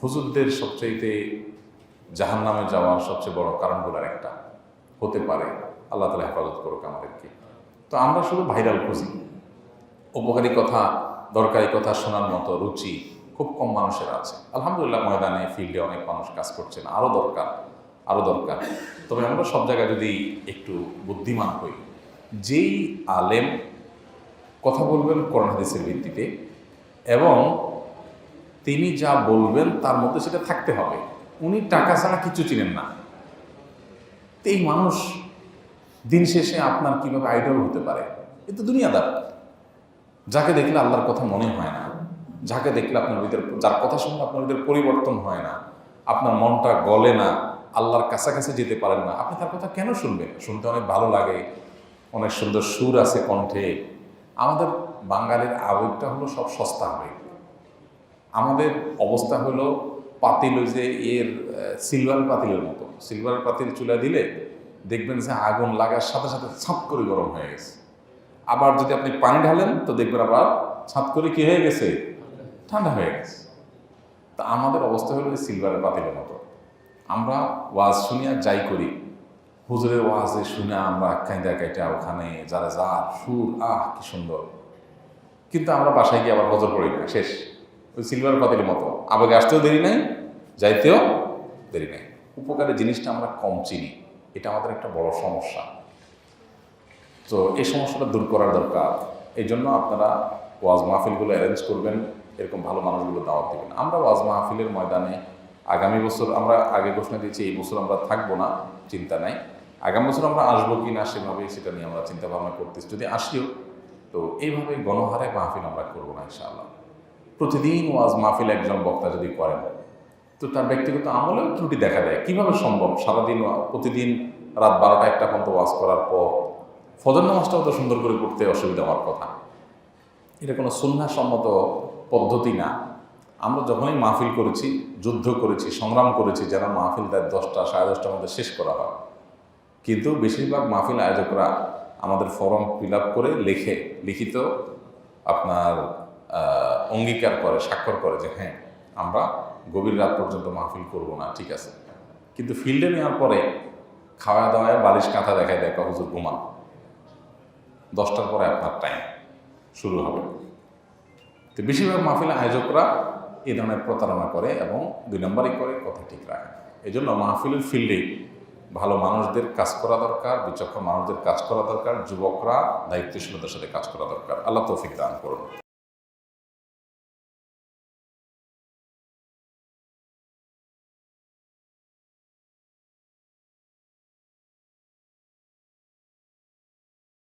হুজুরদের সবচাইতে জাহান্নামে যাওয়ার সবচেয়ে বড় কারণগুলোর একটা হতে পারে। আল্লাহ তাআলা হেফাজত করুক আমাদেরকে। তো আমরা শুধু ভাইরাল খুঁজি, উপকারী কথা, দরকারি কথা শোনার মতো রুচি খুব কম মানুষের আছে। আলহামদুলিল্লাহ ময়দানে ফিল্ডে অনেক মানুষ কাজ করছেন, আরও দরকার। তবে আমরা সব জায়গায় যদি একটু বুদ্ধিমান হই, যেই আলেম কথা বলবেন কোরআন হাদিসের ভিত্তিতে এবং তিনি যা বলবেন তার মধ্যে সেটা থাকতে হবে। উনি টাকা ছাড়া কিছু চিনেন না, তো এই মানুষ দিন শেষে আপনার কিভাবে আইডল হতে পারে? এ তো দুনিয়াদার, যাকে দেখলে আল্লাহর কথা মনে হয় না, যাকে দেখলে আপনার ভিতরে, যার কথা শুনে আপনার ভিতরে পরিবর্তন হয় না, আপনার মনটা গলে না, আল্লাহর কাছাকাছি যেতে পারেন না, আপনি তার কথা কেন শুনবেন? শুনতে অনেক ভালো লাগে, অনেক সুন্দর সুর আছে কণ্ঠে। আমাদের বাঙালির আবেগটা হলো সব সস্তা আবেগ। আমাদের অবস্থা হলো পাতিল, ওই যে এর সিলভার পাতিলের মতো। সিলভার পাতিল চুলা দিলে দেখবেন যে আগুন লাগার সাথে সাথে ছাপ করে গরম হয়ে গেছে। আবার যদি আপনি পানি ঢালেন তো দেখবেন আবার ছাপ করে কি হয়ে গেছে, ঠান্ডা হয়ে গেছে। তা আমাদের অবস্থা হলো সিলভারের পাতিলের মতো। আমরা ওয়াজ শুনিয়া যাই করি, হুজুরের ওয়াজে শুনে আমরা কাইন্দা কাইটা ওখানে যারা যা সুর, কি সুন্দর, কিন্তু আমরা বাসায় গিয়ে আবার বজর পড়ি না, শেষ। ওই সিলভার পাতিলের মতো, আবেগে আসতেও দেরি নাই, যাইতেও দেরি নাই। উপকারের জিনিসটা আমরা কম চিনি, এটা আমাদের একটা বড় সমস্যা। তো এই সমস্যাটা দূর করার দরকার। এই জন্য আপনারা ওয়াজ মাহফিলগুলো অ্যারেঞ্জ করবেন, এরকম ভালো মানুষগুলো দাওয়াত দেবেন। আমরা ওয়াজ মাহফিলের ময়দানে আগামী বছর, আমরা আগে ঘোষণা দিয়েছি এই বছর আমরা থাকবো না, চিন্তা নাই। আগামী বছর আমরা আসবো কি না সেভাবে সেটা নিয়ে আমরা চিন্তা ভাবনা করতেছি। যদি আসিও তো এইভাবে গণহারে মাহফিল আমরা করবো না ইনশাআল্লাহ। প্রতিদিন ওয়াজ মাহফিল একজন বক্তা যদি করেন তো তার ব্যক্তিগত আমলেও ত্রুটি দেখা দেয়। কীভাবে সম্ভব সারাদিন প্রতিদিন রাত 12টা-1টা পর্যন্ত ওয়াজ করার পর ফজর নামাজটাও তো সুন্দর করে করতে অসুবিধা হওয়ার কথা। এটা কোনো সুন্নাহসম্মত পদ্ধতি না। আমরা যখনই মাহফিল করেছি, যুদ্ধ করেছি, সংগ্রাম করেছি যেন মাহফিল 10টা 10:30টার মধ্যে শেষ করা হয়। কিন্তু বেশিরভাগ মাহফিল আয়োজকরা আমাদের ফর্ম ফিল আপ করে লিখিত আপনার অঙ্গীকার করে, স্বাক্ষর করে যে হ্যাঁ আমরা গভীর রাত পর্যন্ত মাহফিল করব না, ঠিক আছে। কিন্তু ফিল্ডে নেওয়ার পরে খাওয়া দাওয়ায় বালিশ কাঁথা দেখায় দেয়, হুজুর ঘুমান, 10টার পরে আপনার টাইম শুরু হবে। তো বেশিরভাগ মাহফিল আয়োজকরা এই ধরনের প্রতারণা করে এবং 2 নম্বরই করে, কথা ঠিক রাখে। এই জন্য মাহফিলের ফিল্ডে ভালো মানুষদের কাজ করা দরকার, বিচক্ষণ মানুষদের কাজ করা দরকার, যুবকরা দায়িত্বশীলতার সাথে কাজ করা দরকার। আল্লাহ তৌফিক দান করুন।